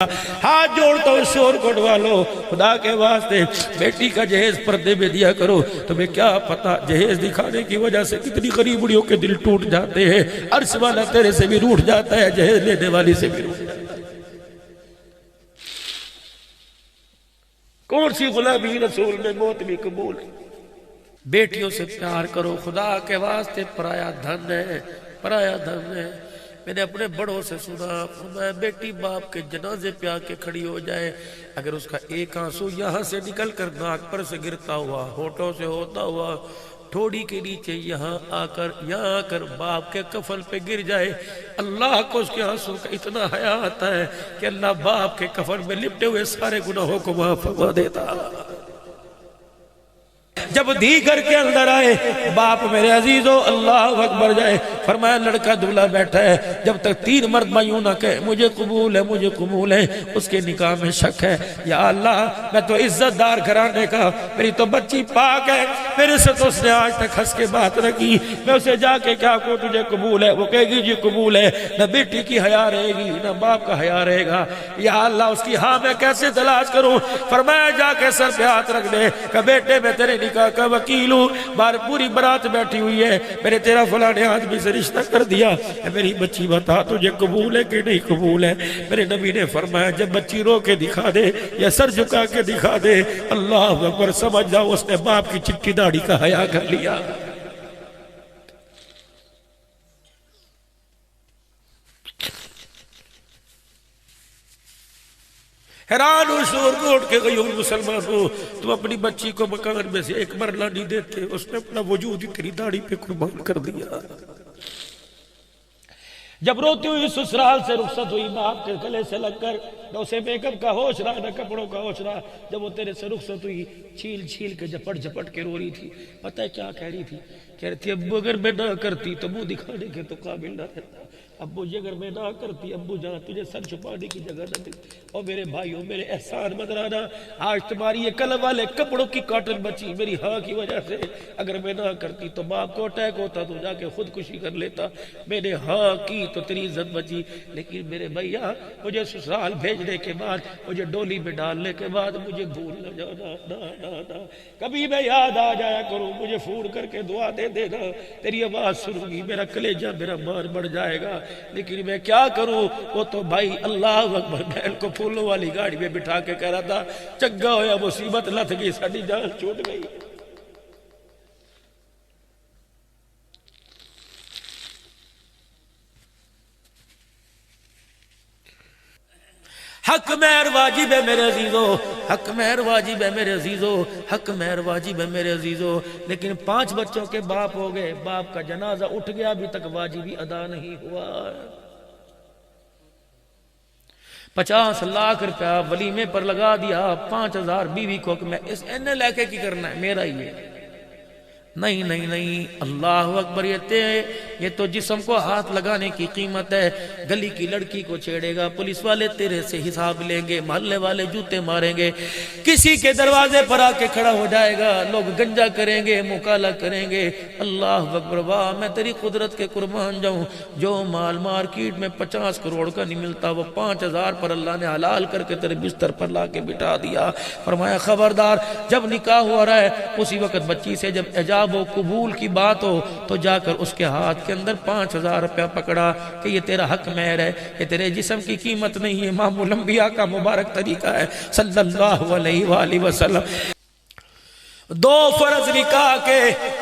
ہاتھ جوڑتا ہوں شور کو اٹھوا لو، خدا کے واسطے بیٹی کا جہیز پردے میں دیا کرو۔ تمہیں کیا پتا جہیز دکھانے کی وجہ سے کتنی غریبڑیوں کے دل ٹوٹ جاتے ہیں۔ عرش والا تیرے سے بھی روٹھ جاتا ہے، جہیز لینے والی سے بھی روٹھ جاتا ہے۔ کون سی غلامی رسول میں موت بھی قبول ہے۔ بیٹیوں سے پیار کرو، خدا کے واسطے پرایا دھن ہے، پرایا دھن ہے۔ میں نے اپنے بڑوں سے سنا، فرمایا بیٹی باپ کے جنازے پہ آ کے کھڑی ہو جائے، اگر اس کا ایک آنسو یہاں سے نکل کر ناک پر سے گرتا ہوا، ہونٹوں سے ہوتا ہوا ٹھوڑی کے نیچے یہاں آ کر باپ کے کفن پہ گر جائے، اللہ کو اس کے آنسو کا اتنا حیا آتا ہے کہ اللہ باپ کے کفن میں لپٹے ہوئے سارے گناہوں کو معاف فرما دیتا۔ جب دھی گھر کے اندر آئے، باپ میرے عزیزو اللہ اکبر جائے، فرمایا لڑکا دولہا بیٹھا ہے، جب تک 3 مرد یوں نہ کہے مجھے قبول ہے مجھے قبول ہے، اس کے نکاح میں شک ہے۔ یا اللہ میں تو عزت دار گھرانے کا، میری تو بچی پاک ہے، میرے سے تو اس نے آج تک ہنس کے بات نہ کی، میں اسے جا کے کیا کہوں تجھے قبول ہے؟ وہ کہے گی جی قبول ہے، نہ بیٹی کی حیا رہے گی نہ باپ کا حیا رہے گا۔ یا اللہ اس کی ہاں میں کیسے تلاش کروں؟ فرمایا جا کے سر پہ ہاتھ رکھ دے کہ بیٹے میں تیرے نکاح کا وکیل ہوں، بار پوری برات بیٹھی ہوئی ہے، میرے تیرا فلانے آدمی سے رشتہ کر دیا، میری بچی بتا تجھے قبول ہے کہ نہیں قبول ہے؟ میرے نبی نے فرمایا جب بچی رو کے دکھا دے یا سر جھکا کے دکھا دے، اللہ اکبر سمجھ جاؤ اس نے باپ کی چٹی داڑھی کا حیا کر لیا۔ حیران ہو شور کو اٹھ کے غیور مسلمان ہو، تم اپنی بچی کو مکان میں سے ایک مرلہ نہیں دیتے، اس نے اپنا وجود ہی تیری داڑھی پہ قربان کر دیا۔ جب روتی ہوئی سسرال سے رخصت ہوئی باپ کے گلے سے لگ کر، نہ اسے میک اپ کا ہوش رہا نہ کپڑوں کا ہوش رہا، جب وہ تیرے سے رخصت ہوئی چھیل چھیل کے جھپٹ جھپٹ کے رو رہی تھی، پتہ ہے کیا کہہ رہی تھی؟ کہہ رہی تھی ابو اگر میں نہ کرتی تو منہ دکھانے کے تو قابل نہ رہتا، ابو جی اگر میں نہ کرتی، ابو جہاں تجھے سر چھپانے کی جگہ نہ ملتی۔ اور میرے بھائیوں میرے احسان مدرانا، آج تمہاری یہ کلم والے کپڑوں کی کاٹن بچی میری ہاں کی وجہ سے، اگر میں نہ کرتی تو باپ کو اٹیک ہوتا تو جا کے خودکشی کر لیتا، میں نے ہاں کی تو تیری عزت بچی۔ لیکن میرے بھیا مجھے سسرال بھیجنے کے بعد، مجھے ڈولی میں ڈالنے کے بعد مجھے بھول نہ جانا، نہ کبھی میں یاد آ جایا کروں، مجھے فون کر کے دعا دے دینا، تیری آواز سنوں گی میرا کلیجہ میرا مان بڑھ جائے گا۔ لیکن میں کیا کروں؟ وہ تو بھائی اللہ اکبر بہن کو پھولوں والی گاڑی میں بٹھا کے کہہ رہا تھا چنگا ہویا مصیبت لتھ گئی ساڈی جان چھوٹ گئی۔ حق مہر واجب ہے میرے عزیزو، حق مہر واجب ہے میرے عزیزو، حق مہر واجب ہے میرے عزیزو۔ لیکن 5 بچوں کے باپ ہو گئے، باپ کا جنازہ اٹھ گیا، ابھی تک واجبی ادا نہیں ہوا۔ 50 لاکھ روپیہ ولیمے پر لگا دیا، 5000 بیوی کو کہ میں اس اینے لے کے کی کرنا ہے میرا ہی ہے۔ نہیں نہیں نہیں، اللہ اکبر، یہ تو جسم کو ہاتھ لگانے کی قیمت ہے۔ گلی کی لڑکی کو چھیڑے گا، پولیس والے تیرے سے حساب لیں گے، محلے والے جوتے ماریں گے، کسی کے دروازے پر آ کے کھڑا ہو جائے گا، لوگ گنجا کریں گے، مکالا کریں گے۔ اللہ اکبر، واہ میں تیری قدرت کے قربان جاؤں، جو مال مارکیٹ میں 50 کروڑ کا نہیں ملتا وہ 5000 پر اللہ نے حلال کر کے تیرے بستر پر لا کے بٹھا دیا۔ فرمایا خبردار، جب نکاح ہو رہا ہے اسی وقت بچی سے جب ایجاب و قبول کی بات ہو تو جا کر اس کے ہاتھ کے اندر 5000 روپیہ پکڑا کہ یہ تیرا حق مہر ہے، یہ تیرے جسم کی قیمت نہیں ہے، امام الانبیاء کا مبارک طریقہ ہے صلی اللہ علیہ وآلہ وسلم۔ 2 فرض نکاح کے،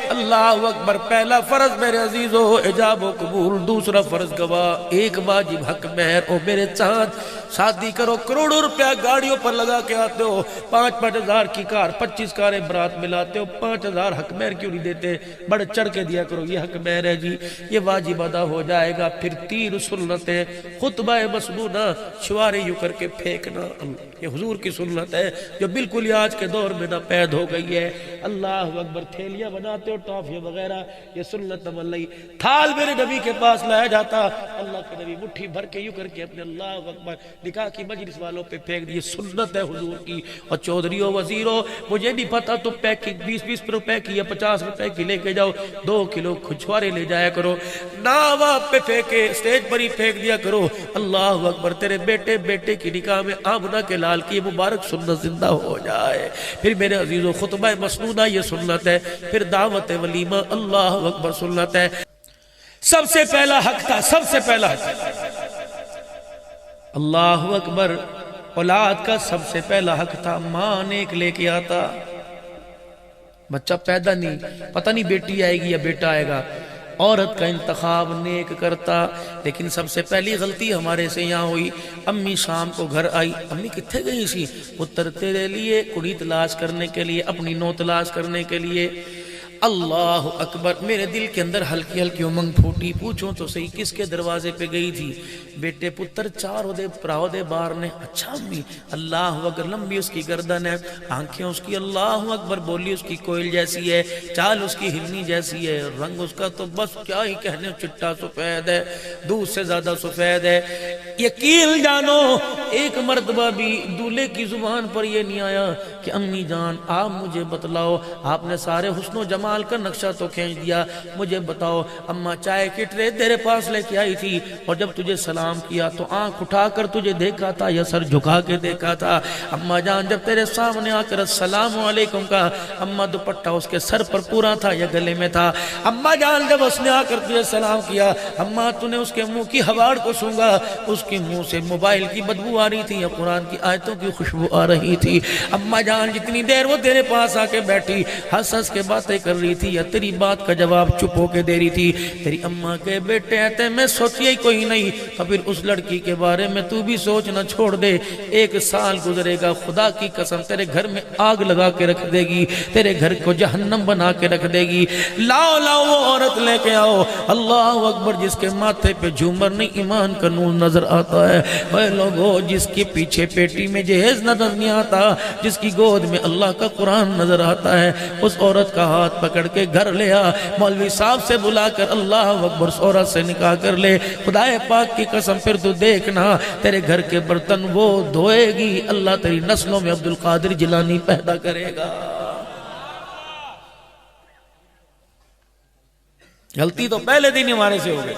اللہ اکبر، پہلا فرض میرے عزیزو ایجاب و قبول، دوسرا فرض گواہ، ایک واجب حق مہر۔ او میرے چاند، شادی کرو، کروڑوں روپیہ گاڑیوں پر لگا کے آتے ہو، 5-5 ہزار کی کار، 25 کاریں برات ملاتے ہو، 5000 حق مہر کیوں نہیں دیتے؟ بڑھ چڑھ کے دیا کرو، یہ حق مہر ہے جی، یہ واجب ادا ہو جائے گا۔ پھر 3 سنتیں، خطبہ مسنونہ شوارے یوں کر کے پھینکنا، یہ حضور کی سنت ہے جو بالکل آج کے دور میں ناپید ہو گئی ہے۔ اللہ اکبر، تھیلیاں بناتے ہو ٹافیاں وغیرہ، یہ سنت عملی۔ تھال میرے نبی کے پاس لایا جاتا، اللہ کے نبی مٹھی بھر کے یوں کر کے اپنے اللہ اکبر نکاح کی مجلس والوں پہ پھینک دیے، سنت ہے حضور کی۔ اور چودھریوں وزیروں مجھے نہیں پتا تو پیکنگ 20-20 روپے کی یا 50 روپے کی لے کے جاؤ، 2 کلو چھوارے لے جایا کرو، ناوا پہ پھینکے اسٹیج پر ہی پھینک دیا کرو۔ اللہ اکبر، تیرے بیٹے کی نکاح میں آمنہ کے لال کی مبارک سنت زندہ ہو جائے۔ پھر میرے عزیزو خطبہ مسنونہ یہ سنت ہے، پھر دعوت ولیمہ اللہ اکبر سنت ہے۔ سب سے پہلا حق تھا، سب سے پہلا حق، اللہ اکبر، اولاد کا سب سے پہلا حق تھا، ماں نیک لے کے آتا، بچہ پیدا نہیں، پتہ نہیں بیٹی آئے گی یا بیٹا آئے گا، عورت کا انتخاب نیک کرتا۔ لیکن سب سے پہلی غلطی ہمارے سے یہاں ہوئی، امی شام کو گھر آئی، امی کتھے گئی سی؟ پتر تیرے لیے کڑی تلاش کرنے کے لیے، اپنی نو تلاش کرنے کے لیے۔ اللہ اکبر، میرے دل کے اندر ہلکی ہلکی امنگ پھوٹی، پوچھوں تو صحیح کس کے دروازے پہ گئی تھی؟ بیٹے پتر 4 پراؤ دے بار نے۔ اچھا امی، اللہ اکبر، لمبی اس کی گردن ہے، آنکھیں اس کی اللہ اکبر، بولی اس کی کوئل جیسی ہے، چال اس کی ہرنی جیسی ہے، رنگ اس کا تو بس کیا ہی کہنے، چٹا سفید ہے، دودھ سے زیادہ سفید ہے۔ یقین جانو ایک مرتبہ بھی دولہے کی زبان پر یہ نہیں آیا کہ امی جان آپ مجھے بتلاؤ، آپ نے سارے حسن و جمال کا نقشہ تو کھینچ دیا، مجھے بتاؤ اماں چائے کی ٹرے تیرے پاس لے کے آئی تھی اور جب تجھے سلام کیا تو آنکھ اٹھا کر تجھے دیکھا تھا یا سر جھکا کے دیکھا تھا؟ اماں جان جب تیرے سامنے آ کر السلام علیکم کا، اماں دوپٹہ اس کے سر پر پورا تھا یا گلے میں تھا؟ اماں جان جب اس نے آ کر تجھے سلام کیا، اماں تو نے اس کے منہ کی ہواڑ کو سونگا، اس کے منہ سے موبائل کی بدبو آ رہی تھی یا قرآن کی آیتوں کی خوشبو آ رہی تھی؟ اماں جان جتنی دیر وہ تیرے پاس آ کے بیٹھی ہنس ہنس کے باتیں کر رہی تھی یا تیری بات کا جواب چپ ہو کے دے رہی تھی؟ تیری اماں کے بیٹے آتے میں سوچی ہی کوئی نہیں، تو پھر اس لڑکی کے بارے میں تو بھی سوچنا چھوڑ دے۔ 1 سال گزرے گا، خدا کی قسم تیرے گھر میں آگ لگا کے رکھ دے گی، تیرے گھر کو جہنم بنا کے رکھ دے گی۔ لاؤ لاؤ وہ عورت لے کے آؤ، اللہ اکبر، جس کے ماتھے پہ جھومر نہیں ایمان کا نور نظر آتا ہے، اے لوگو جس کے پیچھے پیٹی میں جہیز نظر نہیں آتا، جس کی گود میں اللہ کا قرآن نظر آتا ہے، اس عورت کا ہاتھ پکڑ کے گھر لے آ، مولوی صاحب سے بلا کر اللہ اکبر اس عورت سے نکاح کر لے۔ خدا پاک کی قسم پھر تو دیکھنا تیرے گھر کے برتن وہ دھوئے گی، اللہ تیری نسلوں میں عبد القادر جیلانی پیدا کرے گا۔ غلطی تو پہلے دن ہمارے سے ہو گئی۔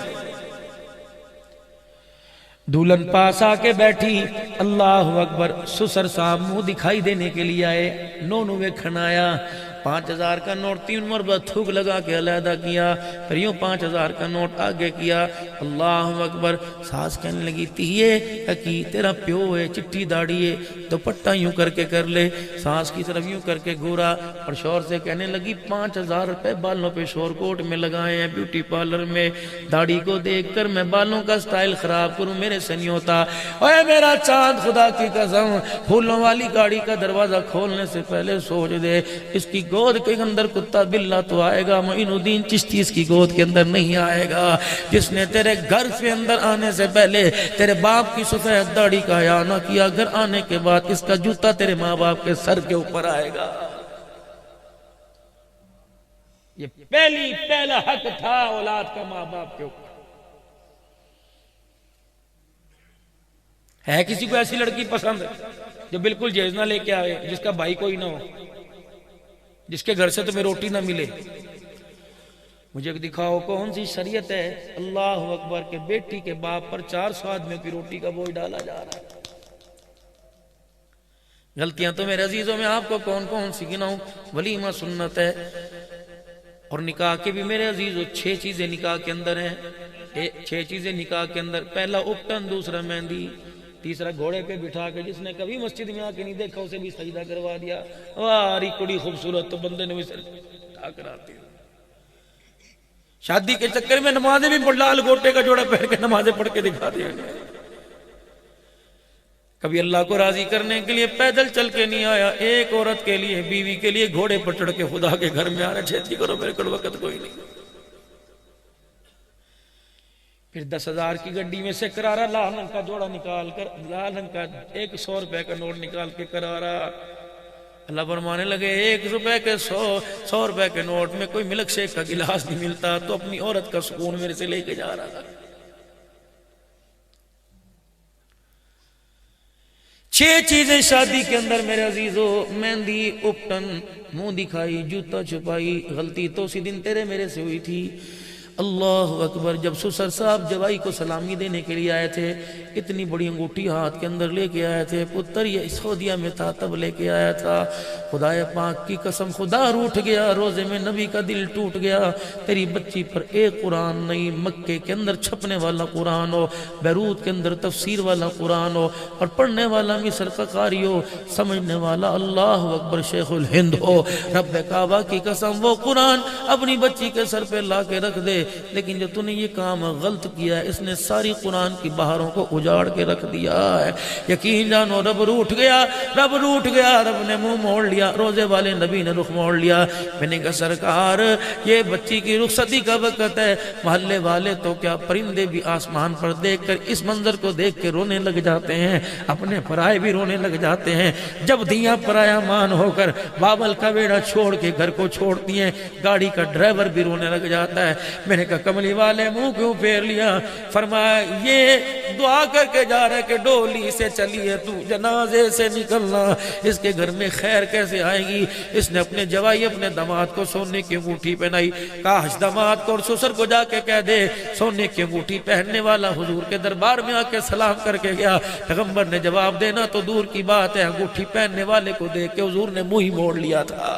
دولن پاس آ کے بیٹھی، اللہ اکبر، سسر صاحب منہ دکھائی دینے کے لیے آئے، نونو ویکھن آیا، 5000 کا نوٹ 3 مربع تھوک لگا کے علیحدہ کیا، پھر یوں 5000 کا نوٹ آگے کیا، اللہ اکبر۔ ساس کہنے لگی تیئے کی تیرا پیو ہے، چٹی داڑھی ہے، دوپٹہ یوں کر کے کر لے۔ ساس کی طرف یوں کر کے گھورا اور شوہر سے کہنے لگی 5000 روپے بالوں پہ شور کوٹ میں لگائے ہیں بیوٹی پارلر میں، داڑھی کو دیکھ کر میں بالوں کا سٹائل خراب کروں میرے سے نہیں ہوتا۔ اے میرا چاند، خدا کی قسم پھولوں والی گاڑی کا دروازہ کھولنے سے پہلے سوچ دے، اس کی گود کے اندر کتا بلہ تو آئے گا، معین الدین چشتی اس کی گود کے اندر نہیں آئے گا، جس نے تیرے گھر سے اندر آنے سے پہلے تیرے باپ کی سفید داڑھی کا حیا نہ کیا، گھر آنے کے بعد اس کا جوتا تیرے ماں باپ کے سر کے اوپر آئے گا۔ یہ پہلا حق تھا اولاد کا ماں باپ کے اوپر۔ ہے کسی کو ایسی لڑکی پسند جو بالکل جہیز نہ لے کے آئے، جس کا بھائی کوئی نہ ہو، جس کے گھر سے تمہیں روٹی نہ ملے؟ مجھے دکھاؤ کون سی شریعت ہے اللہ اکبر کے بیٹی کے باپ پر 400 آدمیوں کی روٹی کا بوجھ ڈالا جا رہا ہے؟ غلطیاں تو میرے عزیزوں میں آپ کو کون کون سی گناؤں؟ ولیمہ سنت ہے، اور نکاح کے بھی میرے عزیزوں 6 چیزیں نکاح کے اندر ہیں، 6 چیزیں نکاح کے اندر۔ پہلا اپٹن، دوسرا مہندی، تیسرا گھوڑے پہ بٹھا کے، جس نے کبھی مسجد میں آ کے نہیں دیکھا اسے بھی سجدہ کروا دیا، واری کڑی خوبصورت، تو بندے نے بھی سجدہ کراتی۔ شادی کے چکر میں نمازیں بھی لال گوٹے کا جوڑا پہن کے نمازیں پڑھ کے دکھا دیا۔ کبھی اللہ کو راضی کرنے کے لیے پیدل چل کے نہیں آیا، ایک عورت کے لیے، بیوی کے لیے گھوڑے پر چڑھ کے خدا کے گھر میں آ رہا، چھیتی کرو میرے کو وقت کوئی نہیں۔ پھر 10,000 کی گڈی میں سے کرارا لال رنگ کا جوڑا نکال کر، لال رنگ کا 100 روپے کا نوٹ نکال کے کرارا، اللہ فرمانے لگے 1 روپے کے 100 روپے کے نوٹ میں کوئی ملک شیک کا گلاس نہیں ملتا، تو اپنی عورت کا سکون میرے سے لے کے جا رہا تھا۔ 6 چیزیں شادی کے اندر میرے عزیزو، مہندی، اپٹن، منہ دکھائی، جوتا چھپائی، غلطی تو اسی دن تیرے میرے سے ہوئی تھی۔ اللہ اکبر، جب سسر صاحب جوائی کو سلامی دینے کے لیے آئے تھے، اتنی بڑی انگوٹھی ہاتھ کے اندر لے کے آئے تھے، پتر یہ سعودیہ میں تھا تب لے کے آیا تھا۔ خدا پاک کی قسم، خدا روٹھ گیا، روزے میں نبی کا دل ٹوٹ گیا، تیری بچی پر ایک قرآن نہیں، مکے کے اندر چھپنے والا قرآن ہو، بیروت کے اندر تفسیر والا قرآن ہو، اور پڑھنے والا مصر کا قاری ہو، سمجھنے والا اللہ اکبر شیخ الہند ہو، رب کعبہ کی قسم وہ قرآن اپنی بچی کے سر پہ لا کے رکھ دے۔ لیکن جو تو نے یہ کام غلط کیا ہے، اس نے ساری قرآن کی بہاروں کو اجاڑ کے رکھ دیا ہے۔ یقین جانو رب روٹھ گیا، رب روٹھ گیا، رب نے منہ موڑ لیا، روزے والے نبی نے رخ موڑ لیا۔ میں نے کہا سرکار یہ بچی کی رخصتی کا وقت ہے، محلے والے تو کیا پرندے بھی آسمان پر دیکھ کر اس منظر کو دیکھ کے رونے لگ جاتے ہیں، اپنے پرائے بھی رونے لگ جاتے ہیں۔ جب دیاں پرایا مان ہو کر بابل کا بیڑا چھوڑ کے گھر کو چھوڑتی ہیں، گاڑی کا ڈرائیور بھی رونے لگ جاتا ہے۔ میں نے کہا کملی والے منہ کیوں پھیر لیا؟ فرمایا یہ دعا کر کے جا رہا ہے کہ ڈولی سے چلی ہے تو جنازے سے نکلنا، اس کے گھر میں خیر کیسے آئے گی؟ اس نے اپنے جوائی اپنے داماد کو سونے کی انگوٹھی پہنائی، کاش داماد کو اور سسر کو جا کے کہہ دے سونے کی انگوٹھی پہننے والا حضور کے دربار میں آ کے سلام کر کے گیا۔ پیغمبر نے جواب دینا تو دور کی بات ہے، انگوٹھی پہننے والے کو دیکھ کے حضور نے منہ ہی موڑ لیا تھا۔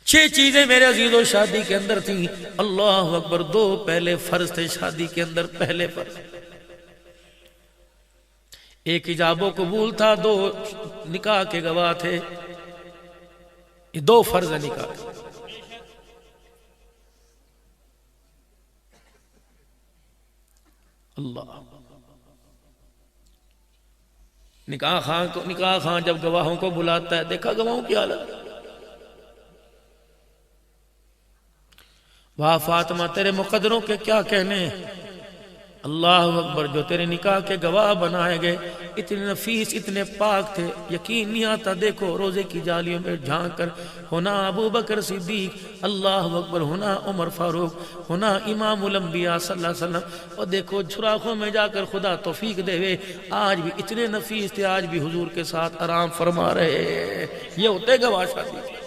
6 چیزیں میرے عزیزو شادی کے اندر تھیں۔ اللہ اکبر، 2 پہلے فرض تھے شادی کے اندر، پہلے فرض، ایک حجاب و قبول تھا، 2 نکاح کے گواہ تھے، یہ 2 فرض ہے نکاح۔ اللہ، نکاح خان جب گواہوں کو بلاتا ہے، دیکھا گواہوں کی حالت، واہ فاطمہ تیرے مقدروں کے کیا کہنے، اللہ اکبر، جو تیرے نکاح کے گواہ بنائے گئے اتنے نفیس اتنے پاک تھے، یقین نہیں آتا۔ دیکھو روزے کی جالیوں میں جھانک کر، ہونا ابو بکر صدیق، اللہ اکبر، ہونا عمر فاروق، ہونا امام الانبیاء صلی اللہ علیہ وسلم، اور دیکھو سوراخوں میں جا کر خدا توفیق دے ہوئے آج بھی اتنے نفیس تھے، آج بھی حضور کے ساتھ آرام فرما رہے۔ یہ ہوتے گواہ شادی۔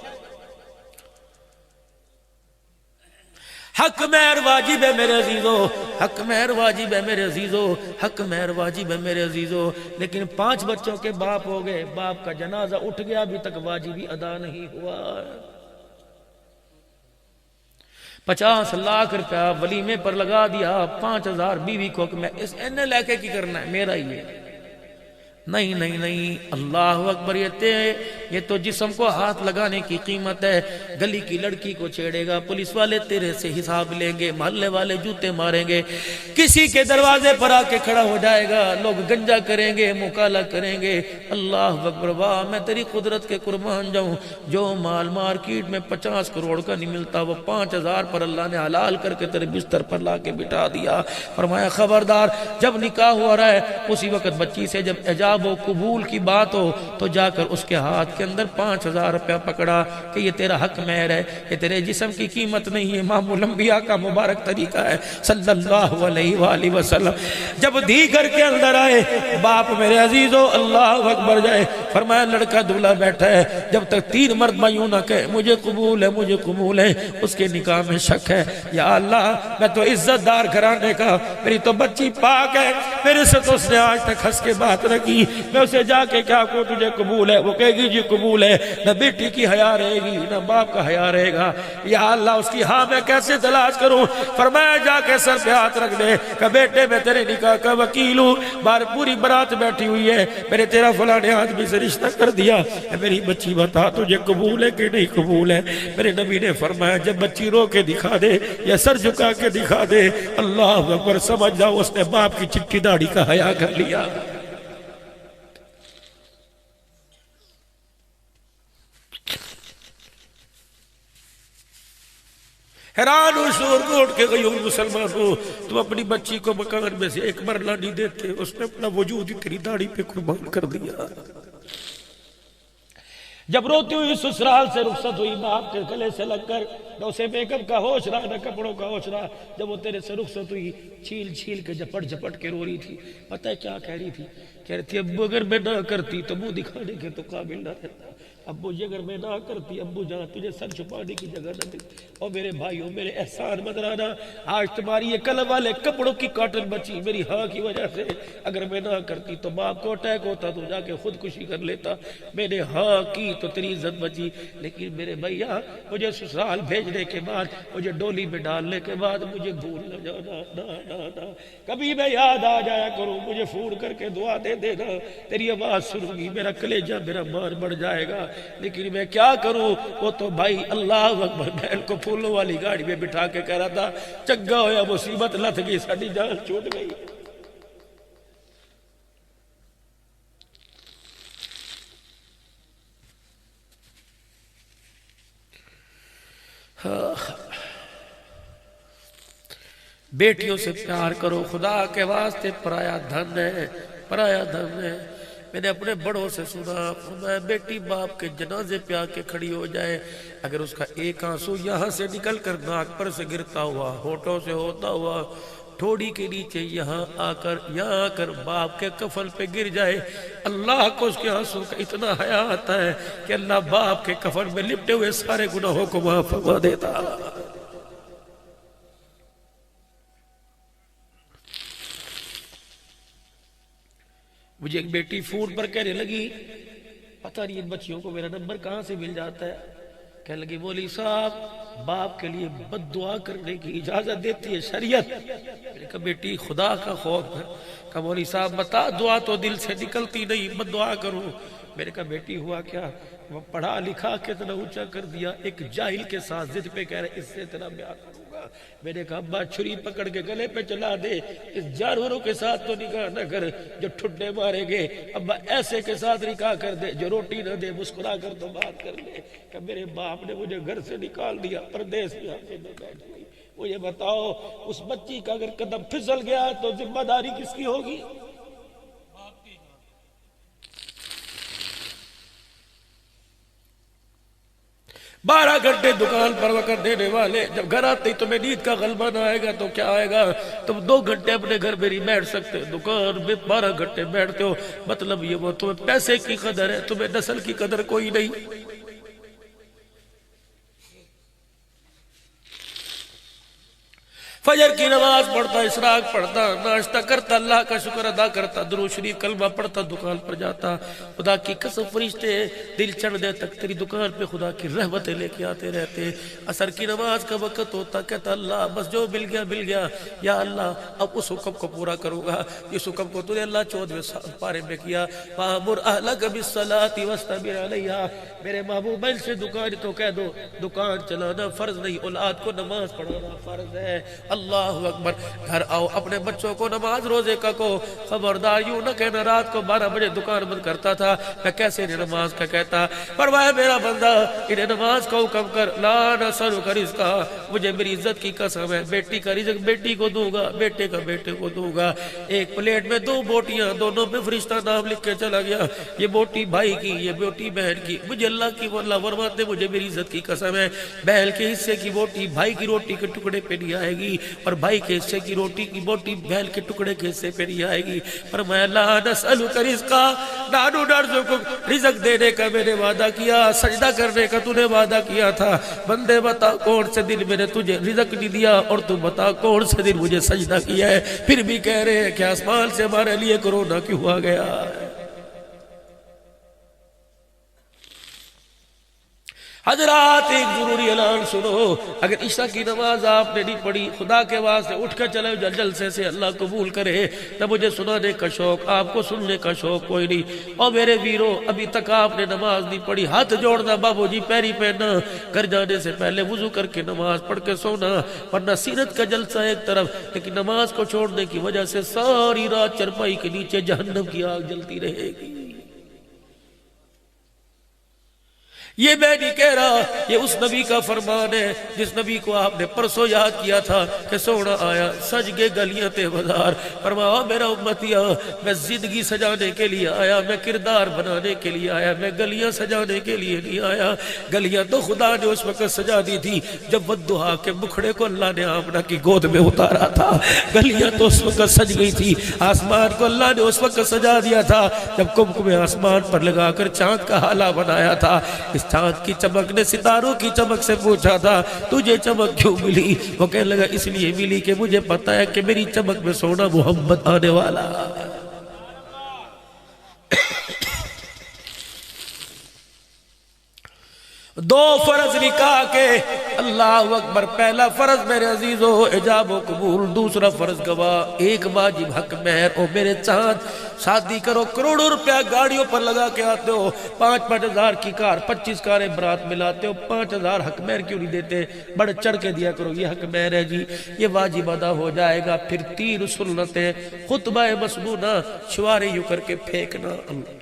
حق مہر واجب ہے میرے عزیزو، حق مہر واجب ہے میرے عزیزو، حق مہر واجب ہے میرے عزیزو، لیکن 5 بچوں کے باپ ہو گئے، باپ کا جنازہ اٹھ گیا، ابھی تک واجبی ادا نہیں ہوا۔ 50 لاکھ روپیہ ولیمے پر لگا دیا، 5000 بیوی کو، کہ میں اس اینے لے کے کی کرنا ہے، میرا ہی ہے۔ نہیں نہیں نہیں، اللہ اکبر، یہ تو جسم کو ہاتھ لگانے کی قیمت ہے۔ گلی کی لڑکی کو چھیڑے گا، پولیس والے تیرے سے حساب لیں گے، محلے والے جوتے ماریں گے، کسی کے دروازے پر آ کے کھڑا ہو جائے گا، لوگ گنجا کریں گے، مکالا کریں گے۔ اللہ اکبر، واہ میں تیری قدرت کے قربان جاؤں، جو مال مارکیٹ میں 50 کروڑ کا نہیں ملتا، وہ 5000 پر اللہ نے حلال کر کے تیرے بستر پر لا کے بٹھا دیا۔ فرمایا خبردار، جب نکاح ہو رہا ہے اسی وقت بچی سے جب اجاب و قبول کی بات ہو تو جا کر اس کے ہاتھ کے اندر 5000 روپیہ پکڑا کہ یہ تیرا حق مہر ہے، یہ تیرے جسم کی قیمت نہیں ہے، امام الانبیاء کا مبارک طریقہ ہے صلی اللہ علیہ وآلہ وسلم۔ جب دھی گھر کے اندر آئے، باپ میرے عزیزو اللہ اکبر جائے، فرمایا لڑکا دولہا بیٹھا ہے، جب تک 3 مرد یوں نہ کہے مجھے قبول ہے مجھے قبول ہے، اس کے نکاح میں شک ہے۔ یا اللہ، میں تو عزت دار گھرانے کا، میری تو بچی پاک ہے، میرے سے تو اس نے آج تک ہنس کے بات رکھی، میں اسے جا کے کیا کہوں تجھے قبول ہے؟ وہ کہے گی جی قبول ہے، نہ بیٹی کی حیا رہے گی نہ باپ کا حیا رہے گا۔ یا اللہ، اس کی ہاں میں کیسے تلاش کروں؟ فرمایا جا کے سر پہ ہاتھ رکھ دے کہ بیٹے میں تیرے نکاح کا وکیل ہوں، بار پوری برات بیٹھی ہوئی ہے، میرے تیرا فلانے آدمی سے رشتہ کر دیا، میری بچی بتا تجھے قبول ہے کہ نہیں قبول ہے؟ میرے نبی نے فرمایا جب بچی رو کے دکھا دے یا سر جھکا کے دکھا دے، اللہ اکبر، سمجھ جاؤ اس نے باپ کی چٹی داڑھی کا حیا کر لیا۔ حیران ہو شور کو اٹھ کے گئی ہوں مسلمانوں، تم اپنی بچی کو مکان میں سے ایک مرلہ نہیں دیتے، اس نے اپنا وجود ہی تیری داڑھی پہ قربان کر دیا۔ جب روتی ہوئی سسرال سے رخصت ہوئی باپ کے گلے سے لگ کر، نہ اسے میک اپ کا ہوش رہا نہ کپڑوں کا ہوش رہا، جب وہ تیرے سے رخصت ہوئی چھیل چھیل کے جھپٹ جھپٹ کے رو رہی تھی۔ پتہ ہے کیا کہہ رہی تھی؟ کہہ رہی تھی ابو اگر میں نہ کرتی تو منہ دکھانے کے تو قابل نہ رہتا، ابو جی اگر میں نہ کرتی، ابو جہاں تجھے سر چھپانے کی جگہ نہ ملتی۔ اور میرے بھائیوں میرے احسان مدرانا، آج تمہاری یہ کلم والے کپڑوں کی کاٹن بچی میری ہاں کی وجہ سے، اگر میں نہ کرتی تو باپ کو اٹیک ہوتا تو جا کے خودکشی کر لیتا، میں نے ہاں کی تو تیری عزت بچی۔ لیکن میرے بھیا مجھے سسرال بھیجنے کے بعد، مجھے ڈولی میں ڈالنے کے بعد مجھے بھول نہ جانا، نہ کبھی میں یاد آ جایا کروں، مجھے فون کر کے دعا دے دینا، تیری آواز سنوں گی، میرا کلیجہ میرا مان بڑھ جائے گا۔ لیکن میں کیا کروں؟ وہ تو بھائی اللہ اکبر، بہن کو پھولوں والی گاڑی میں بٹھا کے کہہ رہا تھا چنگا ہویا مصیبت لتھ گئی، ساڈی جان چھوٹ گئی۔ بیٹیوں سے پیار کرو خدا کے واسطے، پرایا دھن ہے، پرایا دھن ہے۔ میں نے اپنے بڑوں سے سنا، فرمایا بیٹی باپ کے جنازے پہ آ کے کھڑی ہو جائے، اگر اس کا ایک آنسو یہاں سے نکل کر ناک پر سے گرتا ہوا، ہونٹوں سے ہوتا ہوا ٹھوڑی کے نیچے یہاں آ کر باپ کے کفن پہ گر جائے، اللہ کو اس کے آنسو کا اتنا حیا آتا ہے کہ اللہ باپ کے کفن میں لپٹے ہوئے سارے گناہوں کو معاف فرما دیتا۔ مجھے ایک بیٹی فون پر کہنے لگی پتہ نہیں ان بچیوں کو میرا نمبر کہاں سے مل جاتا ہے، کہنے لگی مولوی صاحب باپ کے لیے بد دعا کرنے کی اجازت دیتی ہے شریعت۔ میں نے کہا بیٹی خدا کا خوف ہے، کہا مولوی صاحب بتا دعا تو دل سے نکلتی نہیں، بد دعا کروں۔ میں نے کہا بیٹی ہوا کیا؟ وہ پڑھا لکھا کتنا اونچا کر دیا، ایک جاہل کے ساتھ ضد پہ کہہ رہے اس سے تیرا بیاہ کروں گا۔ میں نے کہا ابا چھری پکڑ کے گلے پہ چلا دے، اس جانوروں کے ساتھ تو نکاح نہ کر جو ٹھڈے مارے گے، ابا ایسے کے ساتھ نکاح کر دے جو روٹی نہ دے، مسکرا کر تو بات کر لے۔ کہ میرے باپ نے مجھے گھر سے نکال دیا، پردیس میں آ کے میں بیٹھ گئی۔ مجھے بتاؤ اس بچی کا اگر قدم پھسل گیا تو ذمہ داری کس کی ہوگی؟ 12 گھنٹے دکان پر وقت دینے والے جب گھر آتے تو میں نیند کا غلبہ نہ آئے گا تو کیا آئے گا؟ تم 2 گھنٹے اپنے گھر میں نہیں بیٹھ سکتے، دکان میں 12 گھنٹے بیٹھتے ہو، مطلب یہ وہ تمہیں پیسے کی قدر ہے، تمہیں نسل کی قدر کوئی نہیں۔ فجر کی نماز پڑھتا، اشراق پڑھتا، ناشتہ کرتا، اللہ کا شکر ادا کرتا، درود شریف کلمہ پڑھتا، دکان پر جاتا، خدا کی قسم فرشتے دل چڑھ دے تک تیری دکان پہ خدا کی رحمتیں لے کے آتے رہتے۔ عصر کی نماز کا وقت ہوتا، کہتا اللہ بس جو مل گیا، یا اللہ اب اس حکم کو پورا کروں گا جس حکم کو تو نے اللہ 14ویں پارے میں کیا، وَأَمُرْ أَهْلَكَ بِالصَّلَاةِ وَاسْتَبِرْ عَلَيْهَا۔ میرے محبوب میں سے دکان تو کہہ دو دکان چلانا فرض نہیں، اولاد کو نماز پڑھانا فرض ہے۔ اللہ اکبر۔ گھر آؤ اپنے بچوں کو نماز روزے کا کو خبردار یوں نہ کہنا رات کو 12 بجے دکان بند کرتا تھا، میں کیسے انہیں نماز کا کہتا؟ فرمایا میرا بندہ انہیں نماز کا حکم کر، لا نسألک رزقا، مجھے میری عزت کی قسم ہے بیٹی کا رزق بیٹی کو دوں گا، بیٹے کا بیٹے کو دوں گا۔ ایک پلیٹ میں 2 بوٹیاں، دونوں پہ فرشتہ نام لکھ کے چلا گیا، یہ بوٹی بھائی کی، یہ بوٹی بہن کی، مجھے اللہ کی اللہ فرماتے مجھے میری عزت کی قسم ہے بہن کے حصے کی بوٹی بھائی کی روٹی کے ٹکڑے پہ نہیں آئے گی، اور بھائی کے حصے کی روٹی کی بوٹی بہن کے ٹکڑے کے حصے پہ نہیں آئے گی۔ فرمایا لا نسألک رزقا، نحن نرزقک، رزق دینے کا میں نے وعدہ کیا، سجدہ کرنے کا تو نے وعدہ کیا تھا، بندے بتا کون سے دن میں نے تجھے رزق نہیں دیا، اور تو بتا کون سے دن مجھے سجدہ کیا ہے، پھر بھی کہہ رہے ہیں کہ آسمان سے ہمارے لیے کرونا کیوں آ گیا۔ حضرات ایک ضروری اعلان سنو، اگر عشاء کی نماز آپ نے نہیں پڑھی، خدا کے واسطے اٹھ کر چلے جلسے سے اللہ قبول کرے، نہ مجھے سنانے کا شوق، آپ کو سننے کا شوق کوئی نہیں۔ اور میرے ویرو ابھی تک آپ نے نماز نہیں پڑھی، ہاتھ جوڑنا بابو جی پیری پہننا، گھر جانے سے پہلے وضو کر کے نماز پڑھ کے سونا، ورنہ سیرت کا جلسہ ایک طرف، لیکن نماز کو چھوڑنے کی وجہ سے ساری رات چرپائی کے نیچے جہنم کی آگ جلتی رہے گی۔ یہ میں نہیں کہہ رہا، یہ اس نبی کا فرمان ہے جس نبی کو آپ نے پرسوں یاد کیا تھا کہ سونا آیا سج گے گلیاں تے بازار، فرمایا میرا امتیا میں زندگی سجانے کے لیے آیا، میں کردار بنانے کے لیے آیا، میں گلیاں سجانے کے لیے نہیں آیا۔ گلیاں تو خدا نے اس وقت سجا دی تھی جب والدہا کے مکھڑے کو اللہ نے آمنہ کی گود میں اتارا تھا، گلیاں تو اس وقت سج گئی تھی۔ آسمان کو اللہ نے اس وقت سجا دیا تھا جب کمکم آسمان پر لگا کر چاند کا حالہ بنایا تھا۔ اس چاند کی چمک نے ستاروں کی چمک سے پوچھا تھا تجھے چمک کیوں ملی؟ وہ کہنے لگا اس لیے ملی کہ مجھے پتا ہے کہ میری چمک میں سونا محمد آنے والا۔ دو فرض نکاح کے، اللہ اکبر، پہلا فرض میرے عزیزو اجاب و قبول، دوسرا فرض گواہ، ایک واجب حق مہر۔ او میرے چاند شادی کرو، کروڑوں روپیہ گاڑیوں پر لگا کے آتے ہو، 5-5 ہزار کی کار، 25 کاریں برات ملاتے ہو، 5 ہزار حق مہر کیوں نہیں دیتے؟ بڑے چڑھ کے دیا کرو، یہ حق مہر ہے جی، یہ واجب ادا ہو جائے گا۔ پھر 3 سنتیں، خطبہ مسنونہ شوارے یوں کر کے پھینکنا،